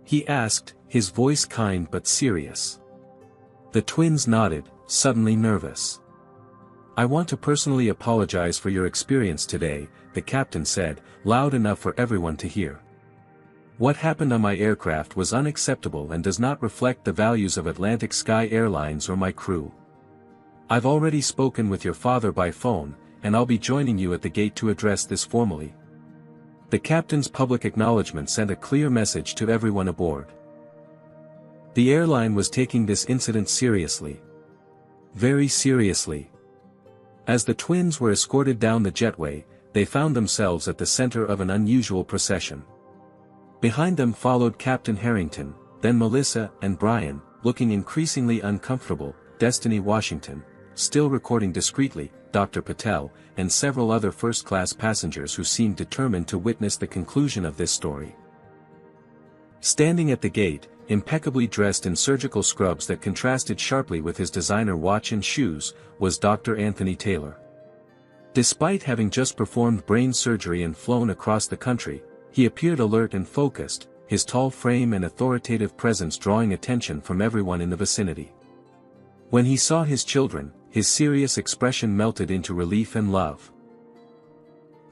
he asked, his voice kind but serious. The twins nodded, suddenly nervous. "I want to personally apologize for your experience today," the captain said, loud enough for everyone to hear. "What happened on my aircraft was unacceptable and does not reflect the values of Atlantic Sky Airlines or my crew. I've already spoken with your father by phone, and I'll be joining you at the gate to address this formally." The captain's public acknowledgement sent a clear message to everyone aboard. The airline was taking this incident seriously. Very seriously. As the twins were escorted down the jetway, they found themselves at the center of an unusual procession. Behind them followed Captain Harrington, then Melissa and Brian, looking increasingly uncomfortable, Destiny Washington, still recording discreetly, Dr. Patel, and several other first-class passengers who seemed determined to witness the conclusion of this story. Standing at the gate, impeccably dressed in surgical scrubs that contrasted sharply with his designer watch and shoes, was Dr. Anthony Taylor. Despite having just performed brain surgery and flown across the country, he appeared alert and focused, his tall frame and authoritative presence drawing attention from everyone in the vicinity. When he saw his children, his serious expression melted into relief and love.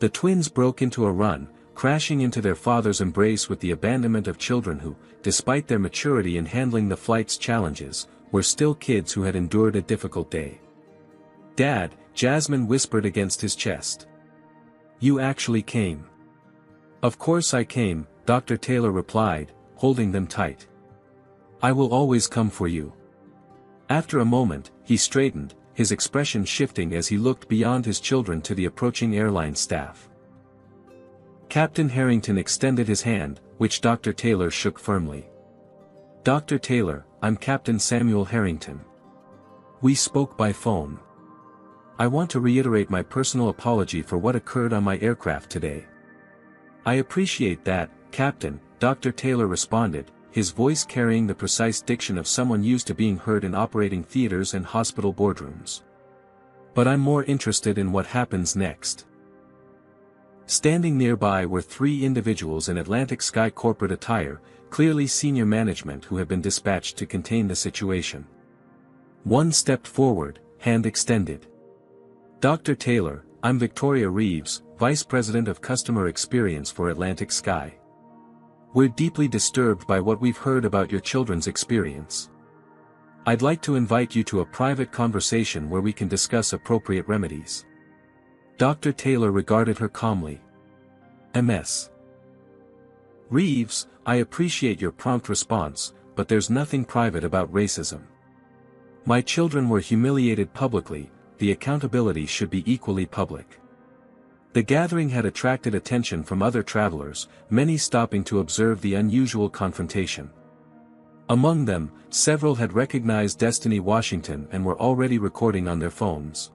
The twins broke into a run, crashing into their father's embrace with the abandonment of children who, despite their maturity in handling the flight's challenges, were still kids who had endured a difficult day. "Dad," Jasmine whispered against his chest. "You actually came." "Of course I came," Dr. Taylor replied, holding them tight. "I will always come for you." After a moment, he straightened, his expression shifting as he looked beyond his children to the approaching airline staff. Captain Harrington extended his hand, which Dr. Taylor shook firmly. "Dr. Taylor, I'm Captain Samuel Harrington. We spoke by phone. I want to reiterate my personal apology for what occurred on my aircraft today." "I appreciate that, Captain," Dr. Taylor responded, his voice carrying the precise diction of someone used to being heard in operating theaters and hospital boardrooms. "But I'm more interested in what happens next." Standing nearby were 3 individuals in Atlantic Sky corporate attire, clearly senior management who had been dispatched to contain the situation. One stepped forward, hand extended. "Dr. Taylor, I'm Victoria Reeves, Vice President of Customer Experience for Atlantic Sky. We're deeply disturbed by what we've heard about your children's experience. I'd like to invite you to a private conversation where we can discuss appropriate remedies." Dr. Taylor regarded her calmly. "Ms. Reeves, I appreciate your prompt response, but there's nothing private about racism. My children were humiliated publicly, the accountability should be equally public." The gathering had attracted attention from other travelers, many stopping to observe the unusual confrontation. Among them, several had recognized Destiny Washington and were already recording on their phones.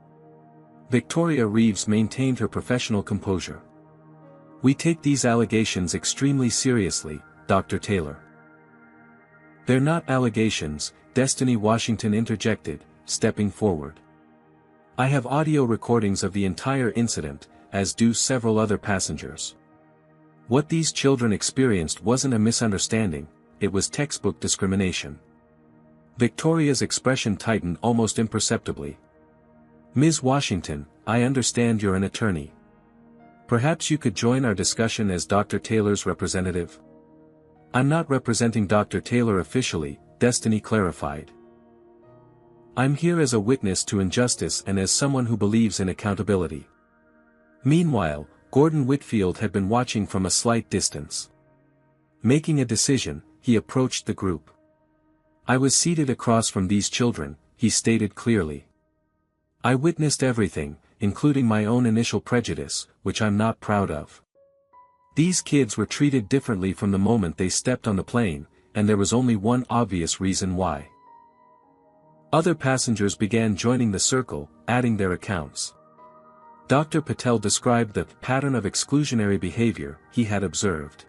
Victoria Reeves maintained her professional composure. "We take these allegations extremely seriously, Dr. Taylor." "They're not allegations," Destiny Washington interjected, stepping forward. "I have audio recordings of the entire incident, as do several other passengers. What these children experienced wasn't a misunderstanding, it was textbook discrimination." Victoria's expression tightened almost imperceptibly. "Ms. Washington, I understand you're an attorney. Perhaps you could join our discussion as Dr. Taylor's representative?" "I'm not representing Dr. Taylor officially," Destiny clarified. "I'm here as a witness to injustice and as someone who believes in accountability." Meanwhile, Gordon Whitfield had been watching from a slight distance. Making a decision, he approached the group. "I was seated across from these children," he stated clearly. "I witnessed everything, including my own initial prejudice, which I'm not proud of. These kids were treated differently from the moment they stepped on the plane, and there was only one obvious reason why. Other passengers began joining the circle, adding their accounts. Dr. Patel described the pattern of exclusionary behavior he had observed.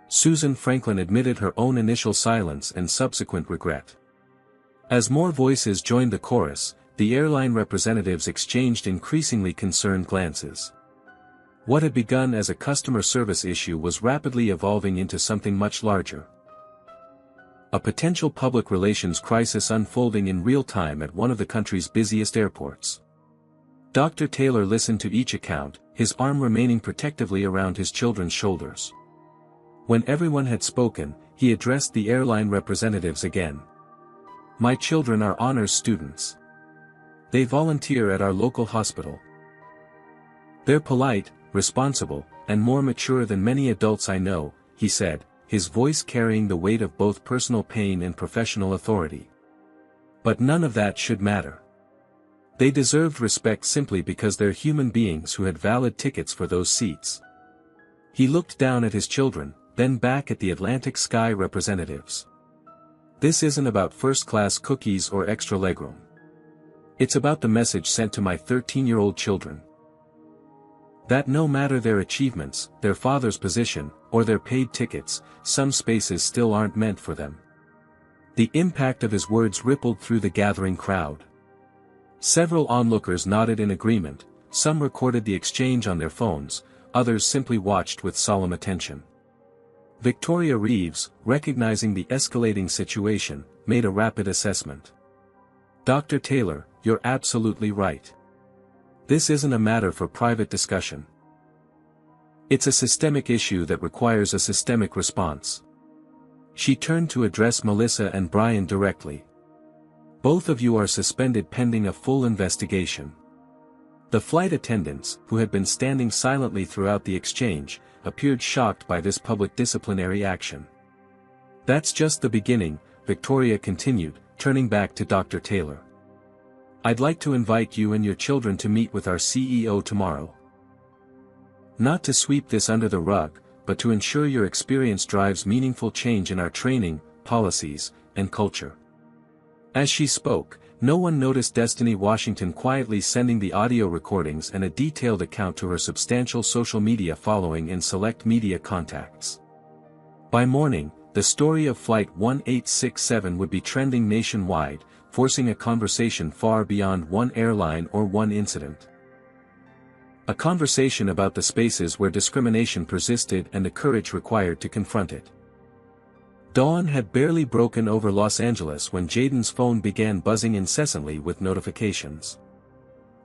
Susan Franklin admitted her own initial silence and subsequent regret. As more voices joined the chorus, the airline representatives exchanged increasingly concerned glances. What had begun as a customer service issue was rapidly evolving into something much larger. A potential public relations crisis unfolding in real time at one of the country's busiest airports. Dr. Taylor listened to each account, his arm remaining protectively around his children's shoulders. When everyone had spoken, he addressed the airline representatives again. "My children are honors students. They volunteer at our local hospital. They're polite, responsible, and more mature than many adults I know," he said, his voice carrying the weight of both personal pain and professional authority. "But none of that should matter. They deserved respect simply because they're human beings who had valid tickets for those seats." He looked down at his children, then back at the Atlantic Sky representatives. "This isn't about first-class cookies or extra legroom. It's about the message sent to my 13-year-old children. That no matter their achievements, their father's position, or their paid tickets, some spaces still aren't meant for them." The impact of his words rippled through the gathering crowd. Several onlookers nodded in agreement, some recorded the exchange on their phones, others simply watched with solemn attention. Victoria Reeves, recognizing the escalating situation, made a rapid assessment. "Dr. Taylor, you're absolutely right. This isn't a matter for private discussion. It's a systemic issue that requires a systemic response." She turned to address Melissa and Brian directly. "Both of you are suspended pending a full investigation." The flight attendants, who had been standing silently throughout the exchange, appeared shocked by this public disciplinary action. "That's just the beginning," Victoria continued, turning back to Dr. Taylor. "I'd like to invite you and your children to meet with our CEO tomorrow. Not to sweep this under the rug, but to ensure your experience drives meaningful change in our training, policies, and culture." As she spoke, no one noticed Destiny Washington quietly sending the audio recordings and a detailed account to her substantial social media following and select media contacts. By morning, the story of Flight 1867 would be trending nationwide, forcing a conversation far beyond one airline or one incident. A conversation about the spaces where discrimination persisted and the courage required to confront it. Dawn had barely broken over Los Angeles when Jaden's phone began buzzing incessantly with notifications.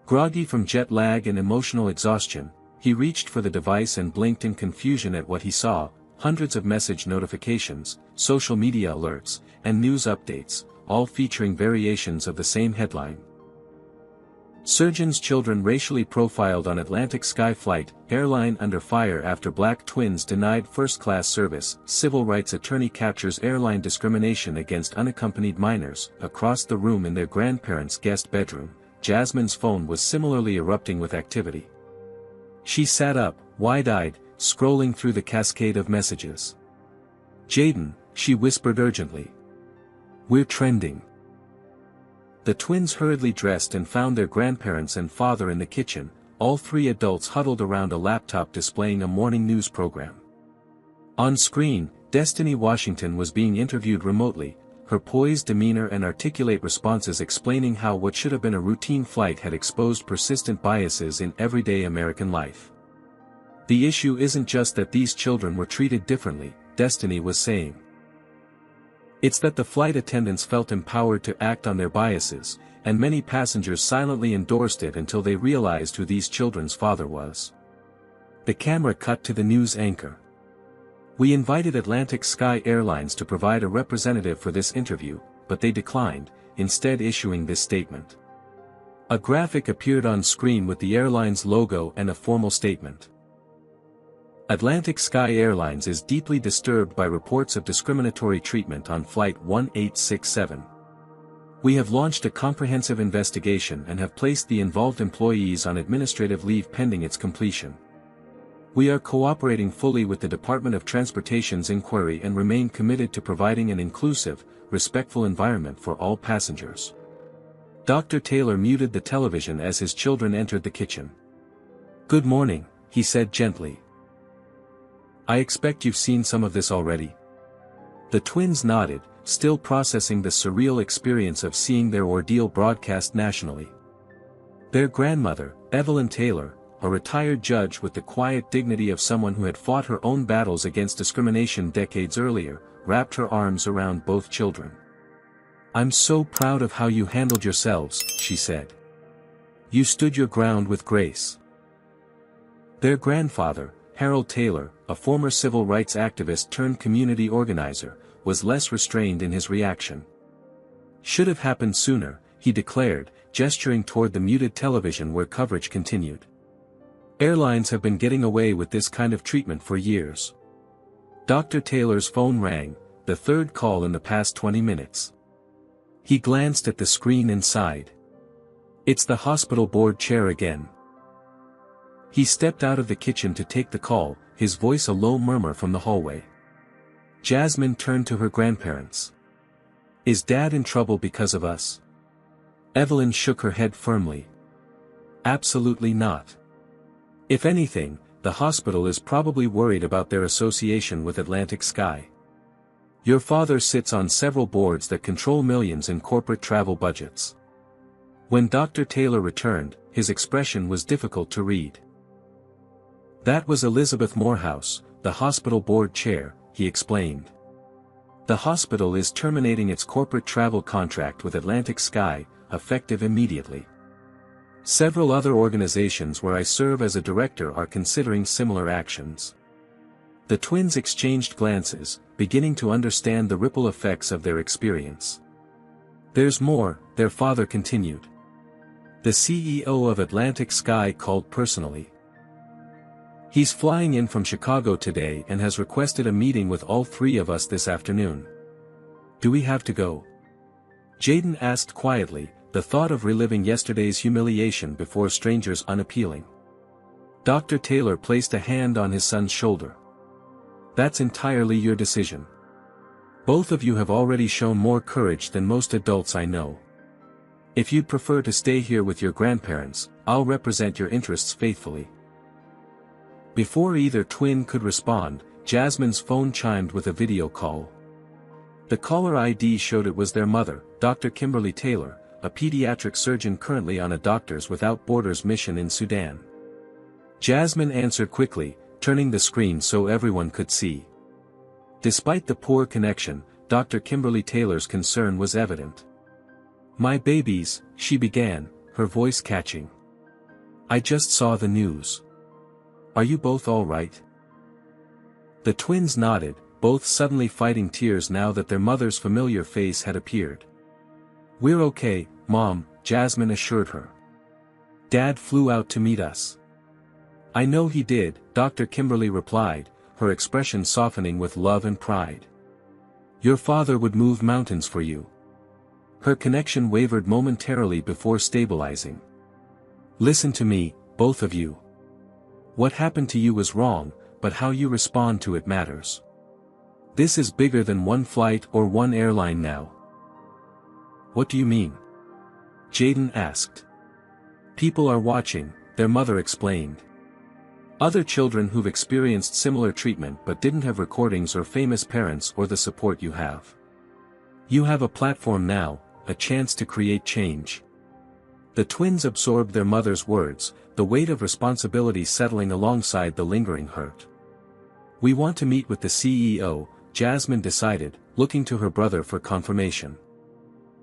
Groggy from jet lag and emotional exhaustion, he reached for the device and blinked in confusion at what he saw: hundreds of message notifications, social media alerts, and news updates, all featuring variations of the same headline. Surgeon's children racially profiled on Atlantic Sky flight, airline under fire after black twins denied first-class service, civil rights attorney captures airline discrimination against unaccompanied minors. Across the room in their grandparents' guest bedroom, Jasmine's phone was similarly erupting with activity. She sat up, wide-eyed, scrolling through the cascade of messages. "Jaden," she whispered urgently. "We're trending." The twins hurriedly dressed and found their grandparents and father in the kitchen, all three adults huddled around a laptop displaying a morning news program. On screen, Destiny Washington was being interviewed remotely, her poised demeanor and articulate responses explaining how what should have been a routine flight had exposed persistent biases in everyday American life. "The issue isn't just that these children were treated differently," Destiny was saying. "It's that the flight attendants felt empowered to act on their biases, and many passengers silently endorsed it until they realized who these children's father was." The camera cut to the news anchor. "We invited Atlantic Sky Airlines to provide a representative for this interview, but they declined, instead issuing this statement." A graphic appeared on screen with the airline's logo and a formal statement. "Atlantic Sky Airlines is deeply disturbed by reports of discriminatory treatment on Flight 1867. We have launched a comprehensive investigation and have placed the involved employees on administrative leave pending its completion. We are cooperating fully with the Department of Transportation's inquiry and remain committed to providing an inclusive, respectful environment for all passengers." Dr. Taylor muted the television as his children entered the kitchen. "Good morning," he said gently. "I expect you've seen some of this already." The twins nodded, still processing the surreal experience of seeing their ordeal broadcast nationally. Their grandmother, Evelyn Taylor, a retired judge with the quiet dignity of someone who had fought her own battles against discrimination decades earlier, wrapped her arms around both children. "I'm so proud of how you handled yourselves," she said. "You stood your ground with grace." Their grandfather, Harold Taylor, a former civil rights activist turned community organizer, was less restrained in his reaction. "Should have happened sooner," he declared, gesturing toward the muted television where coverage continued. "Airlines have been getting away with this kind of treatment for years." Dr. Taylor's phone rang, the third call in the past 20 minutes. He glanced at the screen and sighed. "It's the hospital board chair again." He stepped out of the kitchen to take the call, his voice a low murmur from the hallway. Jasmine turned to her grandparents. "Is Dad in trouble because of us?" Evelyn shook her head firmly. "Absolutely not. If anything, the hospital is probably worried about their association with Atlantic Sky. Your father sits on several boards that control millions in corporate travel budgets." When Dr. Taylor returned, his expression was difficult to read. "That was Elizabeth Morehouse, the hospital board chair," he explained. "The hospital is terminating its corporate travel contract with Atlantic Sky, effective immediately. Several other organizations where I serve as a director are considering similar actions." The twins exchanged glances, beginning to understand the ripple effects of their experience. "There's more," their father continued. "The CEO of Atlantic Sky called personally. He's flying in from Chicago today and has requested a meeting with all three of us this afternoon." "Do we have to go?" Jaden asked quietly, the thought of reliving yesterday's humiliation before strangers unappealing. Dr. Taylor placed a hand on his son's shoulder. "That's entirely your decision. Both of you have already shown more courage than most adults I know. If you'd prefer to stay here with your grandparents, I'll represent your interests faithfully." Before either twin could respond, Jasmine's phone chimed with a video call. The caller ID showed it was their mother, Dr. Kimberly Taylor, a pediatric surgeon currently on a Doctors Without Borders mission in Sudan. Jasmine answered quickly, turning the screen so everyone could see. Despite the poor connection, Dr. Kimberly Taylor's concern was evident. "My babies," she began, her voice catching. "I just saw the news. Are you both all right?" The twins nodded, both suddenly fighting tears now that their mother's familiar face had appeared. "We're okay, Mom," Jasmine assured her. "Dad flew out to meet us." "I know he did," Dr. Kimberly replied, her expression softening with love and pride. "Your father would move mountains for you." Her connection wavered momentarily before stabilizing. "Listen to me, both of you. What happened to you was wrong, but how you respond to it matters. This is bigger than one flight or one airline now." "What do you mean?" Jaden asked. "People are watching," their mother explained. "Other children who've experienced similar treatment but didn't have recordings or famous parents or the support you have. You have a platform now, a chance to create change." The twins absorbed their mother's words, the weight of responsibility settling alongside the lingering hurt. "We want to meet with the CEO," Jasmine decided, looking to her brother for confirmation.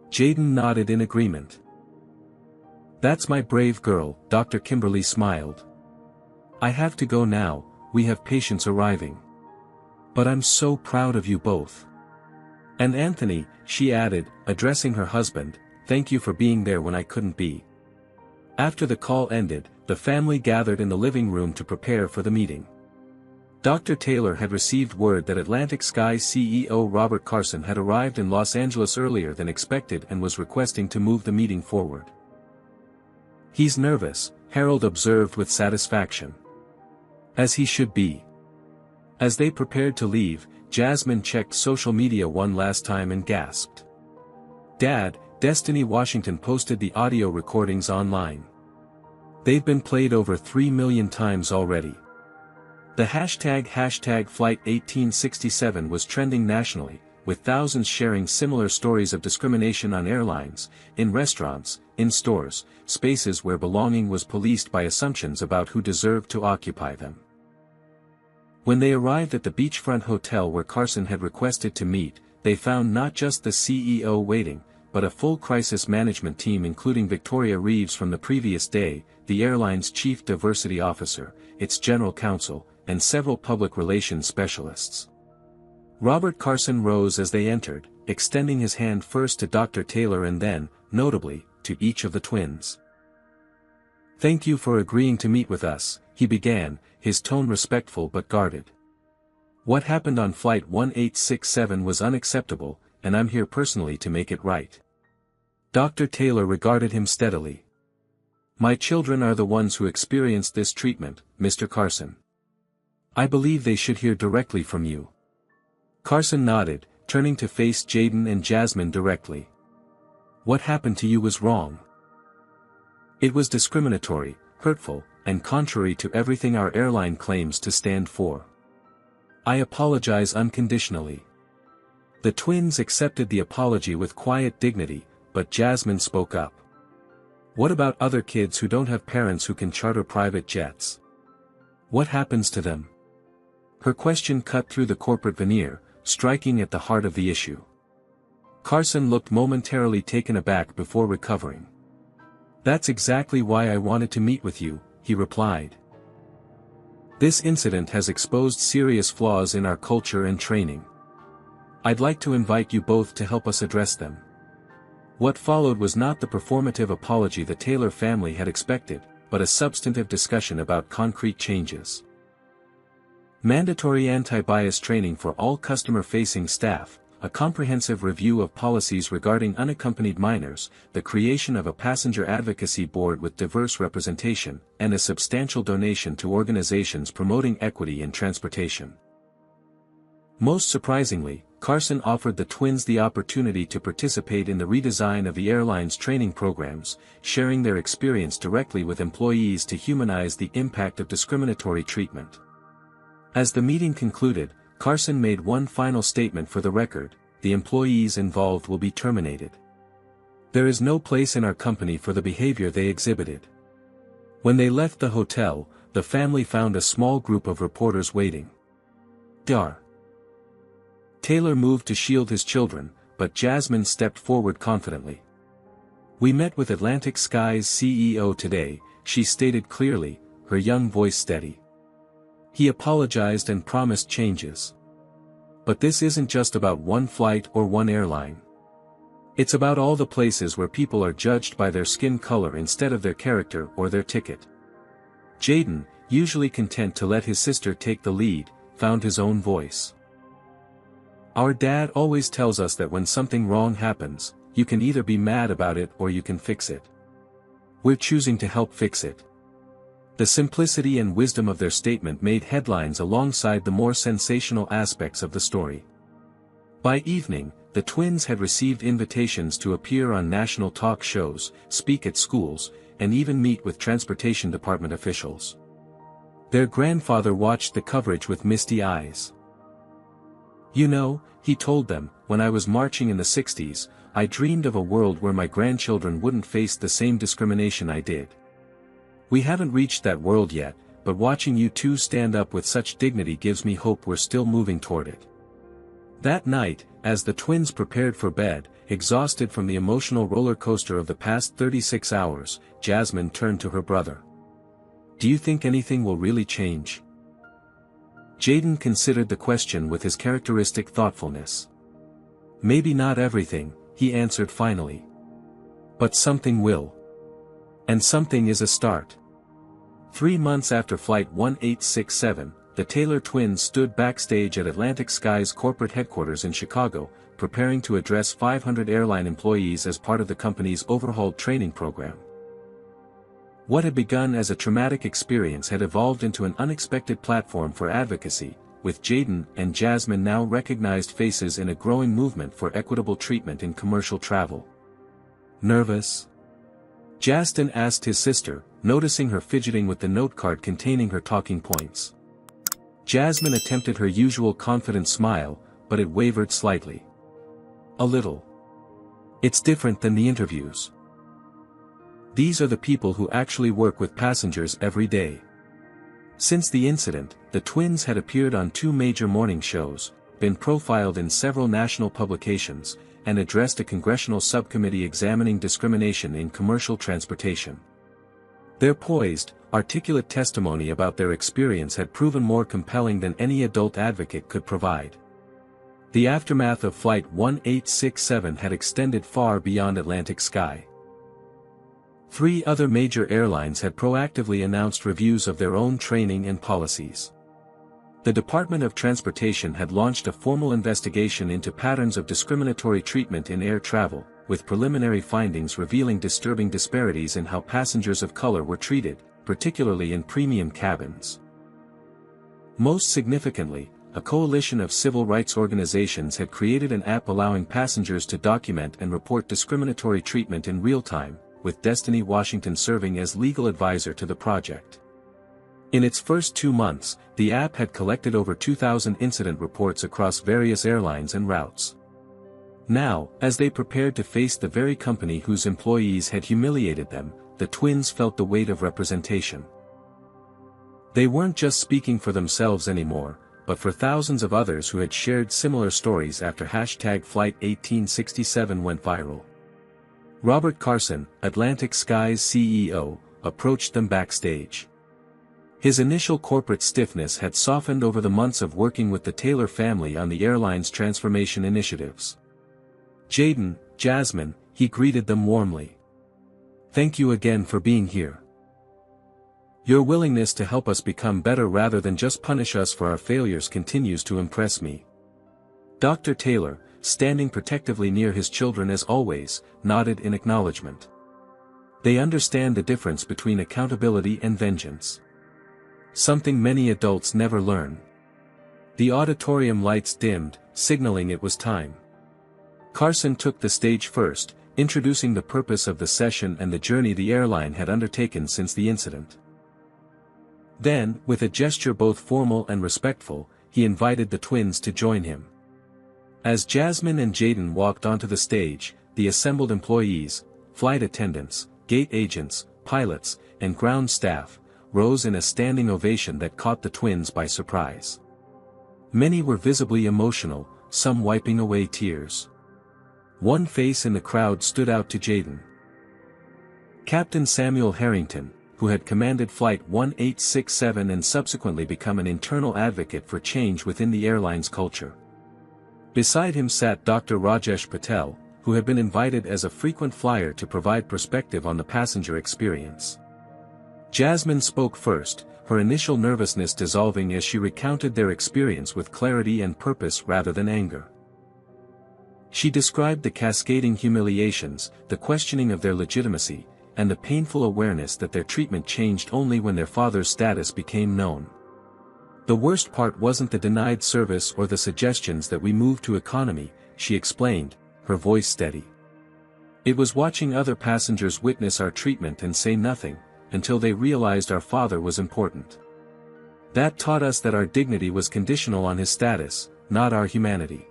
Jaden nodded in agreement. "That's my brave girl," Dr. Kimberly smiled. "I have to go now, we have patients arriving. But I'm so proud of you both. And Anthony," she added, addressing her husband, "thank you for being there when I couldn't be." After the call ended, the family gathered in the living room to prepare for the meeting. Dr. Taylor had received word that Atlantic Sky CEO Robert Carson had arrived in Los Angeles earlier than expected and was requesting to move the meeting forward. "He's nervous," Harold observed with satisfaction. "As he should be." As they prepared to leave, Jasmine checked social media one last time and gasped. "Dad, Destiny Washington posted the audio recordings online. They've been played over 3 million times already. The hashtag Flight 1867 was trending nationally, with thousands sharing similar stories of discrimination on airlines, in restaurants, in stores, spaces where belonging was policed by assumptions about who deserved to occupy them. When they arrived at the beachfront hotel where Carson had requested to meet, they found not just the CEO waiting, but a full crisis management team including Victoria Reeves from the previous day, the airline's chief diversity officer, its general counsel, and several public relations specialists. Robert Carson rose as they entered, extending his hand first to Dr. Taylor and then, notably, to each of the twins. "Thank you for agreeing to meet with us," he began, his tone respectful but guarded. "What happened on Flight 1867 was unacceptable, and I'm here personally to make it right." Dr. Taylor regarded him steadily. "My children are the ones who experienced this treatment, Mr. Carson. I believe they should hear directly from you." Carson nodded, turning to face Jaden and Jasmine directly. "What happened to you was wrong. It was discriminatory, hurtful, and contrary to everything our airline claims to stand for. I apologize unconditionally." The twins accepted the apology with quiet dignity, but Jasmine spoke up. "What about other kids who don't have parents who can charter private jets? What happens to them?" Her question cut through the corporate veneer, striking at the heart of the issue. Carson looked momentarily taken aback before recovering. "That's exactly why I wanted to meet with you," he replied. "This incident has exposed serious flaws in our culture and training. I'd like to invite you both to help us address them." What followed was not the performative apology the Taylor family had expected, but a substantive discussion about concrete changes. Mandatory anti-bias training for all customer-facing staff, a comprehensive review of policies regarding unaccompanied minors, the creation of a passenger advocacy board with diverse representation, and a substantial donation to organizations promoting equity in transportation. Most surprisingly, Carson offered the twins the opportunity to participate in the redesign of the airline's training programs, sharing their experience directly with employees to humanize the impact of discriminatory treatment. As the meeting concluded, Carson made one final statement for the record: the employees involved will be terminated. There is no place in our company for the behavior they exhibited. When they left the hotel, the family found a small group of reporters waiting. Dr. Taylor moved to shield his children, but Jasmine stepped forward confidently. "We met with Atlantic Sky's CEO today," she stated clearly, her young voice steady. "He apologized and promised changes. But this isn't just about one flight or one airline. It's about all the places where people are judged by their skin color instead of their character or their ticket." Jaden, usually content to let his sister take the lead, found his own voice. "Our dad always tells us that when something wrong happens, you can either be mad about it or you can fix it. We're choosing to help fix it." The simplicity and wisdom of their statement made headlines alongside the more sensational aspects of the story. By evening, the twins had received invitations to appear on national talk shows, speak at schools, and even meet with transportation department officials. Their grandfather watched the coverage with misty eyes. "You know," he told them, "when I was marching in the 60s, I dreamed of a world where my grandchildren wouldn't face the same discrimination I did. We haven't reached that world yet, but watching you two stand up with such dignity gives me hope we're still moving toward it." That night, as the twins prepared for bed, exhausted from the emotional roller coaster of the past 36 hours, Jasmine turned to her brother. "Do you think anything will really change?" Jaden considered the question with his characteristic thoughtfulness. "Maybe not everything," he answered finally. "But something will. And something is a start." 3 months after Flight 1867, the Taylor twins stood backstage at Atlantic Sky's corporate headquarters in Chicago, preparing to address 500 airline employees as part of the company's overhauled training program. What had begun as a traumatic experience had evolved into an unexpected platform for advocacy, with Jaden and Jasmine now recognized faces in a growing movement for equitable treatment in commercial travel. Nervous? Justin asked his sister, noticing her fidgeting with the note card containing her talking points. Jasmine attempted her usual confident smile, but it wavered slightly. A little. It's different than the interviews. These are the people who actually work with passengers every day. Since the incident, the twins had appeared on 2 major morning shows, been profiled in several national publications, and addressed a congressional subcommittee examining discrimination in commercial transportation. Their poised, articulate testimony about their experience had proven more compelling than any adult advocate could provide. The aftermath of Flight 1867 had extended far beyond Atlantic sky. 3 other major airlines had proactively announced reviews of their own training and policies. The Department of Transportation had launched a formal investigation into patterns of discriminatory treatment in air travel, with preliminary findings revealing disturbing disparities in how passengers of color were treated, particularly in premium cabins. Most significantly, a coalition of civil rights organizations had created an app allowing passengers to document and report discriminatory treatment in real time, with Destiny Washington serving as legal advisor to the project. In its first 2 months, the app had collected over 2,000 incident reports across various airlines and routes. Now, as they prepared to face the very company whose employees had humiliated them, the twins felt the weight of representation. They weren't just speaking for themselves anymore, but for thousands of others who had shared similar stories after #Flight 1867 went viral. Robert Carson, Atlantic Sky's CEO, approached them backstage. His initial corporate stiffness had softened over the months of working with the Taylor family on the airline's transformation initiatives. Jaden, Jasmine, he greeted them warmly. Thank you again for being here. Your willingness to help us become better rather than just punish us for our failures continues to impress me. Dr. Taylor, standing protectively near his children as always, nodded in acknowledgement. They understand the difference between accountability and vengeance. Something many adults never learn. The auditorium lights dimmed, signaling it was time. Carson took the stage first, introducing the purpose of the session and the journey the airline had undertaken since the incident. Then, with a gesture both formal and respectful, he invited the twins to join him. As Jasmine and Jaden walked onto the stage, the assembled employees, flight attendants, gate agents, pilots, and ground staff, rose in a standing ovation that caught the twins by surprise. Many were visibly emotional, some wiping away tears. One face in the crowd stood out to Jaden. Captain Samuel Harrington, who had commanded Flight 1867 and subsequently become an internal advocate for change within the airline's culture. Beside him sat Dr. Rajesh Patel, who had been invited as a frequent flyer to provide perspective on the passenger experience. Jasmine spoke first, her initial nervousness dissolving as she recounted their experience with clarity and purpose rather than anger. She described the cascading humiliations, the questioning of their legitimacy, and the painful awareness that their treatment changed only when their father's status became known. The worst part wasn't the denied service or the suggestions that we move to economy, she explained, her voice steady. It was watching other passengers witness our treatment and say nothing, until they realized our father was important. That taught us that our dignity was conditional on his status, not our humanity.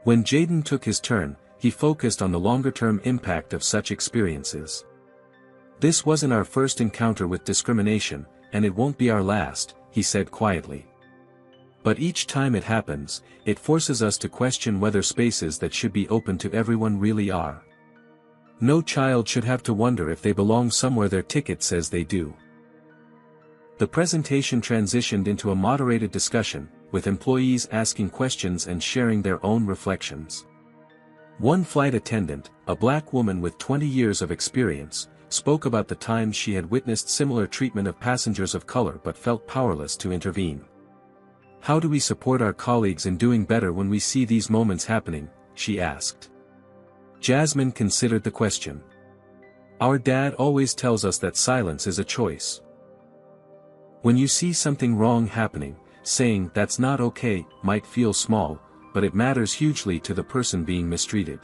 When Jaden took his turn, he focused on the longer-term impact of such experiences. This wasn't our first encounter with discrimination, and it won't be our last, he said quietly. But each time it happens, it forces us to question whether spaces that should be open to everyone really are. No child should have to wonder if they belong somewhere their ticket says they do. The presentation transitioned into a moderated discussion, with employees asking questions and sharing their own reflections. One flight attendant, a black woman with 20 years of experience, spoke about the times she had witnessed similar treatment of passengers of color but felt powerless to intervene. How do we support our colleagues in doing better when we see these moments happening? She asked. Jasmine considered the question. Our dad always tells us that silence is a choice. When you see something wrong happening, saying that's not okay might feel small, but it matters hugely to the person being mistreated.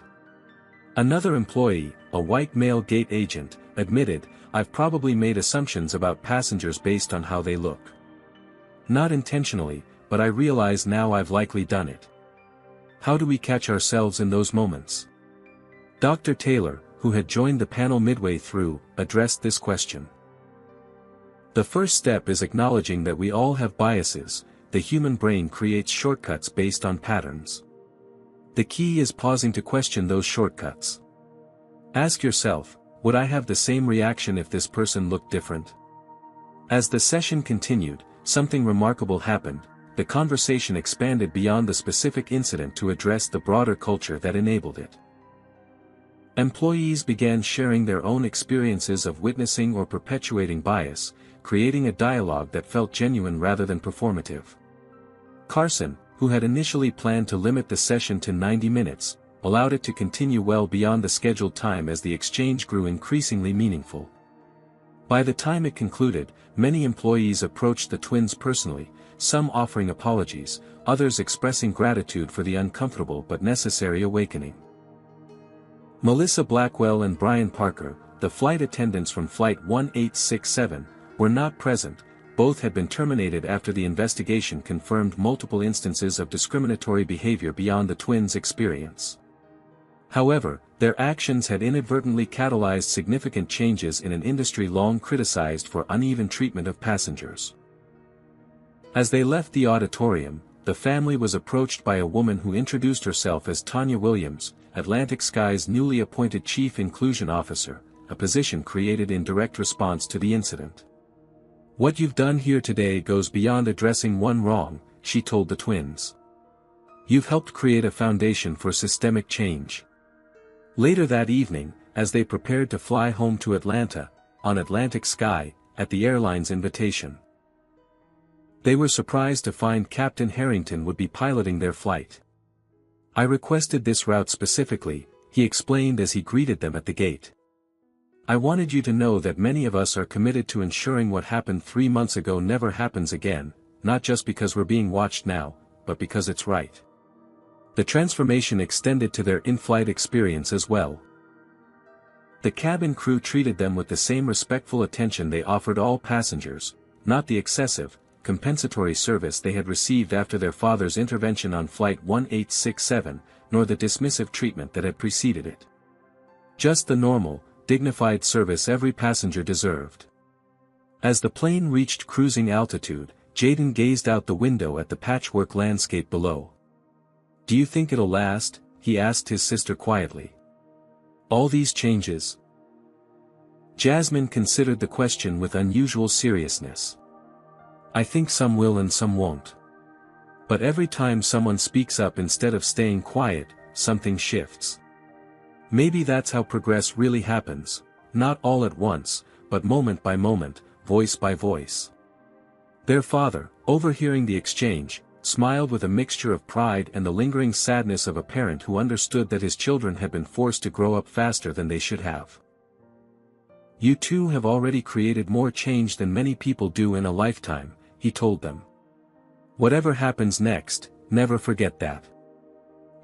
Another employee, a white male gate agent, admitted, "I've probably made assumptions about passengers based on how they look. Not intentionally, but I realize now I've likely done it." How do we catch ourselves in those moments? Dr. Taylor, who had joined the panel midway through, addressed this question. The first step is acknowledging that we all have biases. The human brain creates shortcuts based on patterns. The key is pausing to question those shortcuts. Ask yourself, would I have the same reaction if this person looked different? As the session continued, something remarkable happened. The conversation expanded beyond the specific incident to address the broader culture that enabled it. Employees began sharing their own experiences of witnessing or perpetuating bias, creating a dialogue that felt genuine rather than performative. Carson, who had initially planned to limit the session to 90 minutes, allowed it to continue well beyond the scheduled time as the exchange grew increasingly meaningful. By the time it concluded, many employees approached the twins personally, some offering apologies, others expressing gratitude for the uncomfortable but necessary awakening. Melissa Blackwell and Brian Parker, the flight attendants from Flight 1867, were not present. Both had been terminated after the investigation confirmed multiple instances of discriminatory behavior beyond the twins' experience. However, their actions had inadvertently catalyzed significant changes in an industry long criticized for uneven treatment of passengers. As they left the auditorium, the family was approached by a woman who introduced herself as Tanya Williams, Atlantic Sky's newly appointed Chief Inclusion Officer, a position created in direct response to the incident. "What you've done here today goes beyond addressing one wrong," she told the twins. "You've helped create a foundation for systemic change." Later that evening, as they prepared to fly home to Atlanta, on Atlantic Sky, at the airline's invitation, they were surprised to find Captain Harrington would be piloting their flight. "I requested this route specifically," he explained as he greeted them at the gate. "I wanted you to know that many of us are committed to ensuring what happened 3 months ago never happens again, not just because we're being watched now, but because it's right." The transformation extended to their in-flight experience as well. The cabin crew treated them with the same respectful attention they offered all passengers, not the excessive, compensatory service they had received after their father's intervention on Flight 1867, nor the dismissive treatment that had preceded it. Just the normal, dignified service every passenger deserved. As the plane reached cruising altitude, Jaden gazed out the window at the patchwork landscape below. "Do you think it'll last?" he asked his sister quietly. "All these changes?" Jasmine considered the question with unusual seriousness. "I think some will and some won't. But every time someone speaks up instead of staying quiet, something shifts. Maybe that's how progress really happens, not all at once, but moment by moment, voice by voice." Their father, overhearing the exchange, smiled with a mixture of pride and the lingering sadness of a parent who understood that his children had been forced to grow up faster than they should have. "You two have already created more change than many people do in a lifetime," he told them. "Whatever happens next, never forget that."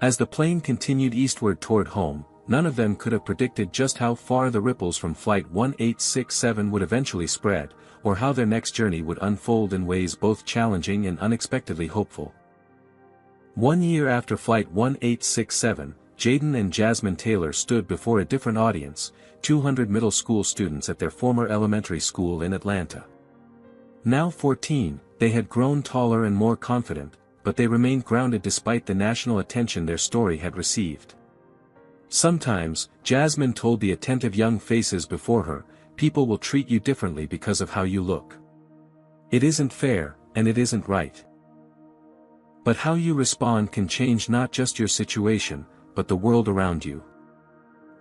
As the plane continued eastward toward home, none of them could have predicted just how far the ripples from Flight 1867 would eventually spread, or how their next journey would unfold in ways both challenging and unexpectedly hopeful. 1 year after Flight 1867, Jaden and Jasmine Taylor stood before a different audience, 200 middle school students at their former elementary school in Atlanta. Now 14, they had grown taller and more confident, but they remained grounded despite the national attention their story had received. "Sometimes," Jasmine told the attentive young faces before her, "people will treat you differently because of how you look. It isn't fair, and it isn't right. But how you respond can change not just your situation, but the world around you."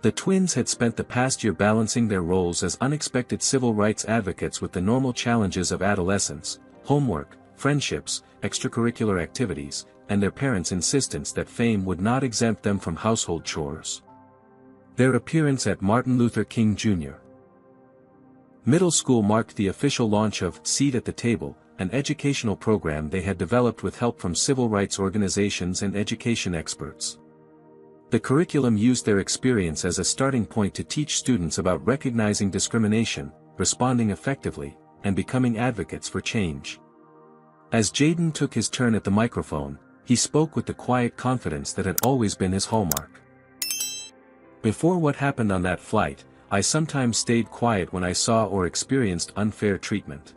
The twins had spent the past year balancing their roles as unexpected civil rights advocates with the normal challenges of adolescence, homework, friendships, extracurricular activities, and their parents' insistence that fame would not exempt them from household chores. Their appearance at Martin Luther King Jr. Middle School marked the official launch of Seat at the Table, an educational program they had developed with help from civil rights organizations and education experts. The curriculum used their experience as a starting point to teach students about recognizing discrimination, responding effectively, and becoming advocates for change. As Jaden took his turn at the microphone, he spoke with the quiet confidence that had always been his hallmark. Before what happened on that flight, I sometimes stayed quiet when I saw or experienced unfair treatment.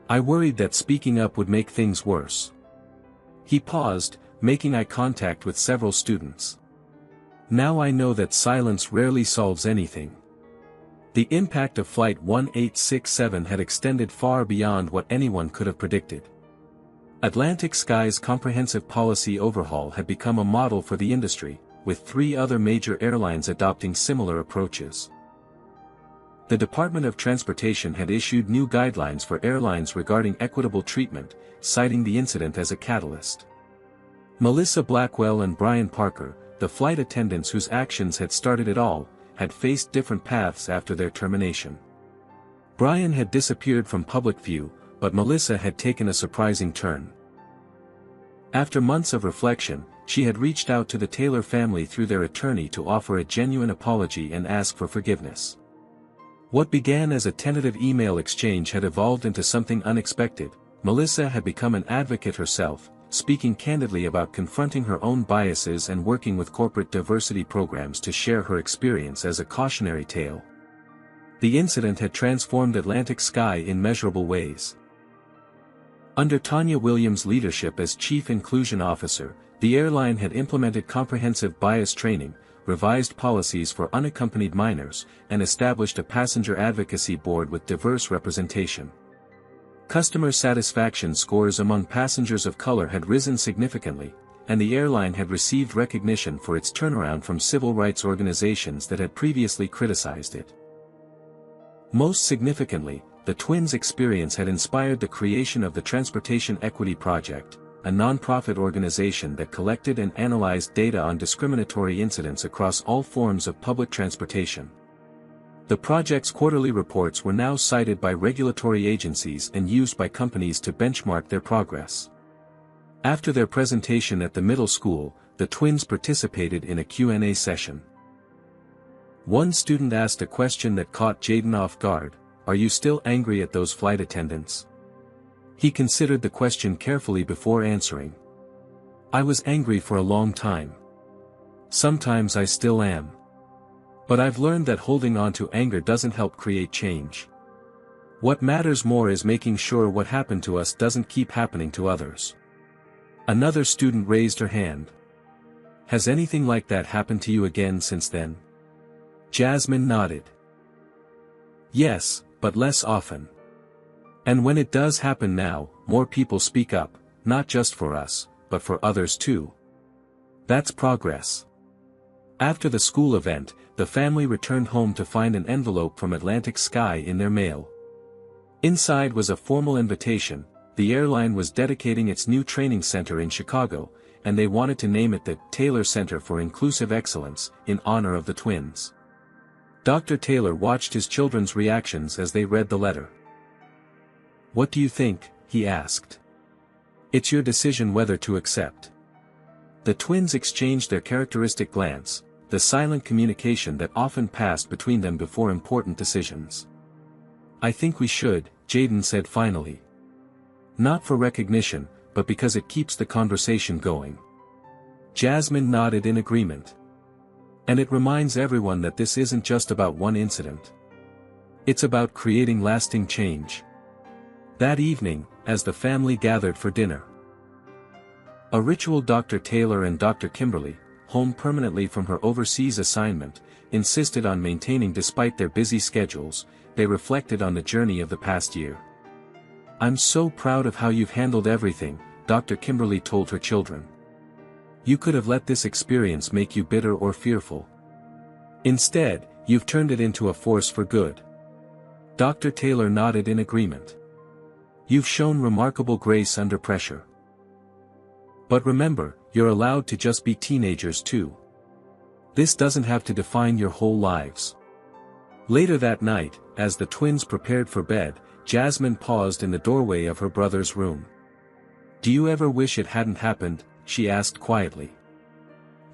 I worried that speaking up would make things worse. He paused, making eye contact with several students. Now I know that silence rarely solves anything. The impact of Flight 1867 had extended far beyond what anyone could have predicted. Atlantic Sky's comprehensive policy overhaul had become a model for the industry, with 3 other major airlines adopting similar approaches. The Department of Transportation had issued new guidelines for airlines regarding equitable treatment, citing the incident as a catalyst. Melissa Blackwell and Brian Parker, the flight attendants whose actions had started it all, had faced different paths after their termination. Brian had disappeared from public view, but Melissa had taken a surprising turn. After months of reflection, she had reached out to the Taylor family through their attorney to offer a genuine apology and ask for forgiveness. What began as a tentative email exchange had evolved into something unexpected. Melissa had become an advocate herself, speaking candidly about confronting her own biases and working with corporate diversity programs to share her experience as a cautionary tale. The incident had transformed Atlantic Sky in measurable ways. Under Tanya Williams' leadership as Chief Inclusion Officer, the airline had implemented comprehensive bias training, revised policies for unaccompanied minors, and established a passenger advocacy board with diverse representation. Customer satisfaction scores among passengers of color had risen significantly, and the airline had received recognition for its turnaround from civil rights organizations that had previously criticized it. Most significantly, the twins' experience had inspired the creation of the Transportation Equity Project, a non-profit organization that collected and analyzed data on discriminatory incidents across all forms of public transportation. The project's quarterly reports were now cited by regulatory agencies and used by companies to benchmark their progress. After their presentation at the middle school, the twins participated in a Q&A session. One student asked a question that caught Jaden off guard: "Are you still angry at those flight attendants?" He considered the question carefully before answering. "I was angry for a long time. Sometimes I still am. But I've learned that holding on to anger doesn't help create change. What matters more is making sure what happened to us doesn't keep happening to others." Another student raised her hand. "Has anything like that happened to you again since then?" Jasmine nodded. "Yes, but less often. And when it does happen now, more people speak up, not just for us, but for others too. That's progress." After the school event, the family returned home to find an envelope from Atlantic Sky in their mail. Inside was a formal invitation. The airline was dedicating its new training center in Chicago, and they wanted to name it the Taylor Center for Inclusive Excellence, in honor of the twins. Dr. Taylor watched his children's reactions as they read the letter. "What do you think?" he asked. "It's your decision whether to accept." The twins exchanged their characteristic glance, the silent communication that often passed between them before important decisions. "I think we should," Jaden said finally. "Not for recognition, but because it keeps the conversation going." Jasmine nodded in agreement. "And it reminds everyone that this isn't just about one incident. It's about creating lasting change." That evening, as the family gathered for dinner, a ritual Dr. Taylor and Dr. Kimberly, home permanently from her overseas assignment, insisted on maintaining despite their busy schedules. They reflected on the journey of the past year. "I'm so proud of how you've handled everything," Dr. Kimberly told her children. "You could have let this experience make you bitter or fearful. Instead, you've turned it into a force for good." Dr. Taylor nodded in agreement. "You've shown remarkable grace under pressure. But remember, you're allowed to just be teenagers too. This doesn't have to define your whole lives." Later that night, as the twins prepared for bed, Jasmine paused in the doorway of her brother's room. "Do you ever wish it hadn't happened?" she asked quietly.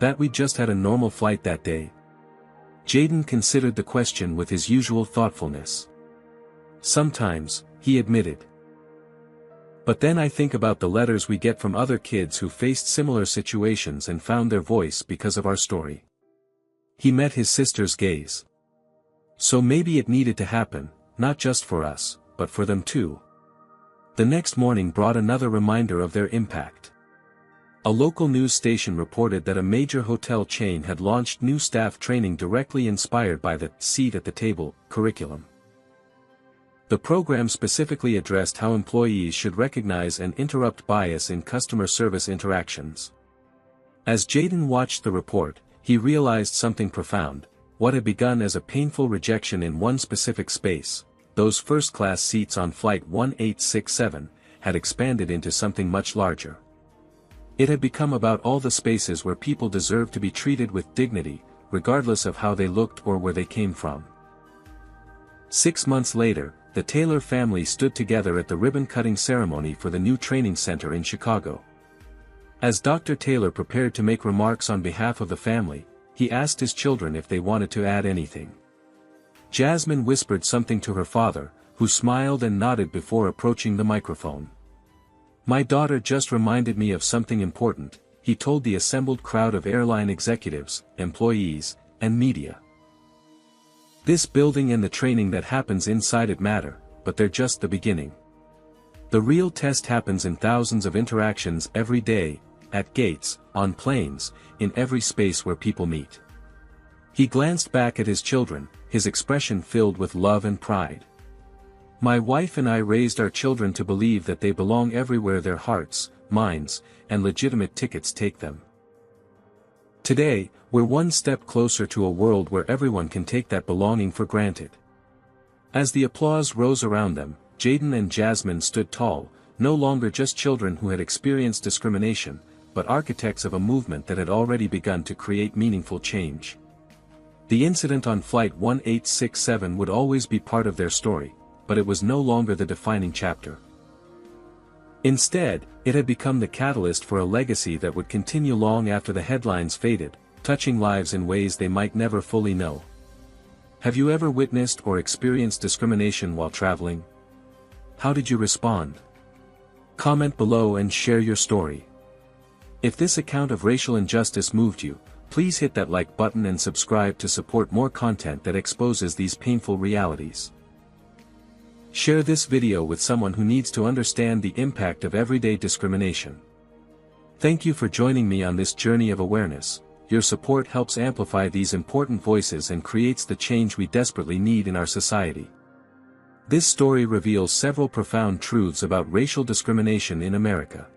That we just had a normal flight that day? Jaden considered the question with his usual thoughtfulness. Sometimes, he admitted. But then I think about the letters we get from other kids who faced similar situations and found their voice because of our story. He met his sister's gaze. So maybe it needed to happen, not just for us, but for them too. The next morning brought another reminder of their impact. A local news station reported that a major hotel chain had launched new staff training directly inspired by the seat at the table curriculum. The program specifically addressed how employees should recognize and interrupt bias in customer service interactions. As Jaden watched the report, he realized something profound. What had begun as a painful rejection in one specific space, those first-class seats on Flight 1867, had expanded into something much larger. It had become about all the spaces where people deserved to be treated with dignity, regardless of how they looked or where they came from. 6 months later, the Taylor family stood together at the ribbon-cutting ceremony for the new training center in Chicago. As Dr. Taylor prepared to make remarks on behalf of the family, he asked his children if they wanted to add anything. Jasmine whispered something to her father, who smiled and nodded before approaching the microphone. "My daughter just reminded me of something important," he told the assembled crowd of airline executives, employees, and media. "This building and the training that happens inside it matter, but they're just the beginning. The real test happens in thousands of interactions every day, at gates, on planes, in every space where people meet." He glanced back at his children, his expression filled with love and pride. "My wife and I raised our children to believe that they belong everywhere their hearts, minds, and legitimate tickets take them. Today, we're one step closer to a world where everyone can take that belonging for granted." As the applause rose around them, Jaden and Jasmine stood tall, no longer just children who had experienced discrimination, but architects of a movement that had already begun to create meaningful change. The incident on Flight 1867 would always be part of their story, but it was no longer the defining chapter. Instead, it had become the catalyst for a legacy that would continue long after the headlines faded, touching lives in ways they might never fully know. Have you ever witnessed or experienced discrimination while traveling? How did you respond? Comment below and share your story. If this account of racial injustice moved you, please hit that like button and subscribe to support more content that exposes these painful realities. Share this video with someone who needs to understand the impact of everyday discrimination. Thank you for joining me on this journey of awareness. Your support helps amplify these important voices and creates the change we desperately need in our society. This story reveals several profound truths about racial discrimination in America.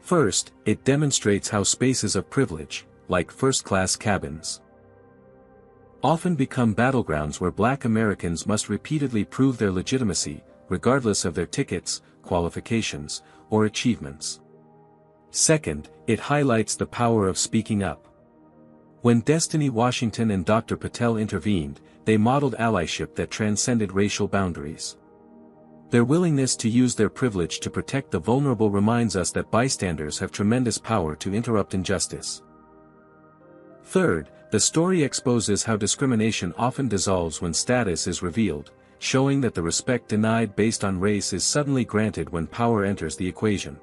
First, it demonstrates how spaces of privilege, like first-class cabins, often become battlegrounds where Black Americans must repeatedly prove their legitimacy, regardless of their tickets, qualifications, or achievements. Second, it highlights the power of speaking up. When Destiny Washington and Dr. Patel intervened, they modeled allyship that transcended racial boundaries. Their willingness to use their privilege to protect the vulnerable reminds us that bystanders have tremendous power to interrupt injustice. Third, the story exposes how discrimination often dissolves when status is revealed, showing that the respect denied based on race is suddenly granted when power enters the equation.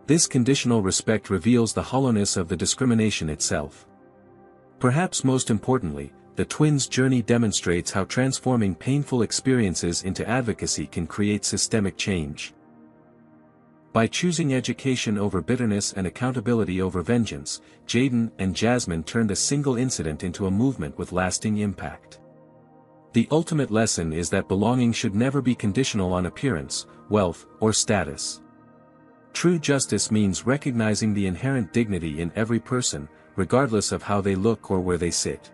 This conditional respect reveals the hollowness of the discrimination itself. Perhaps most importantly, the twins' journey demonstrates how transforming painful experiences into advocacy can create systemic change. By choosing education over bitterness and accountability over vengeance, Jaden and Jasmine turned a single incident into a movement with lasting impact. The ultimate lesson is that belonging should never be conditional on appearance, wealth, or status. True justice means recognizing the inherent dignity in every person, regardless of how they look or where they sit.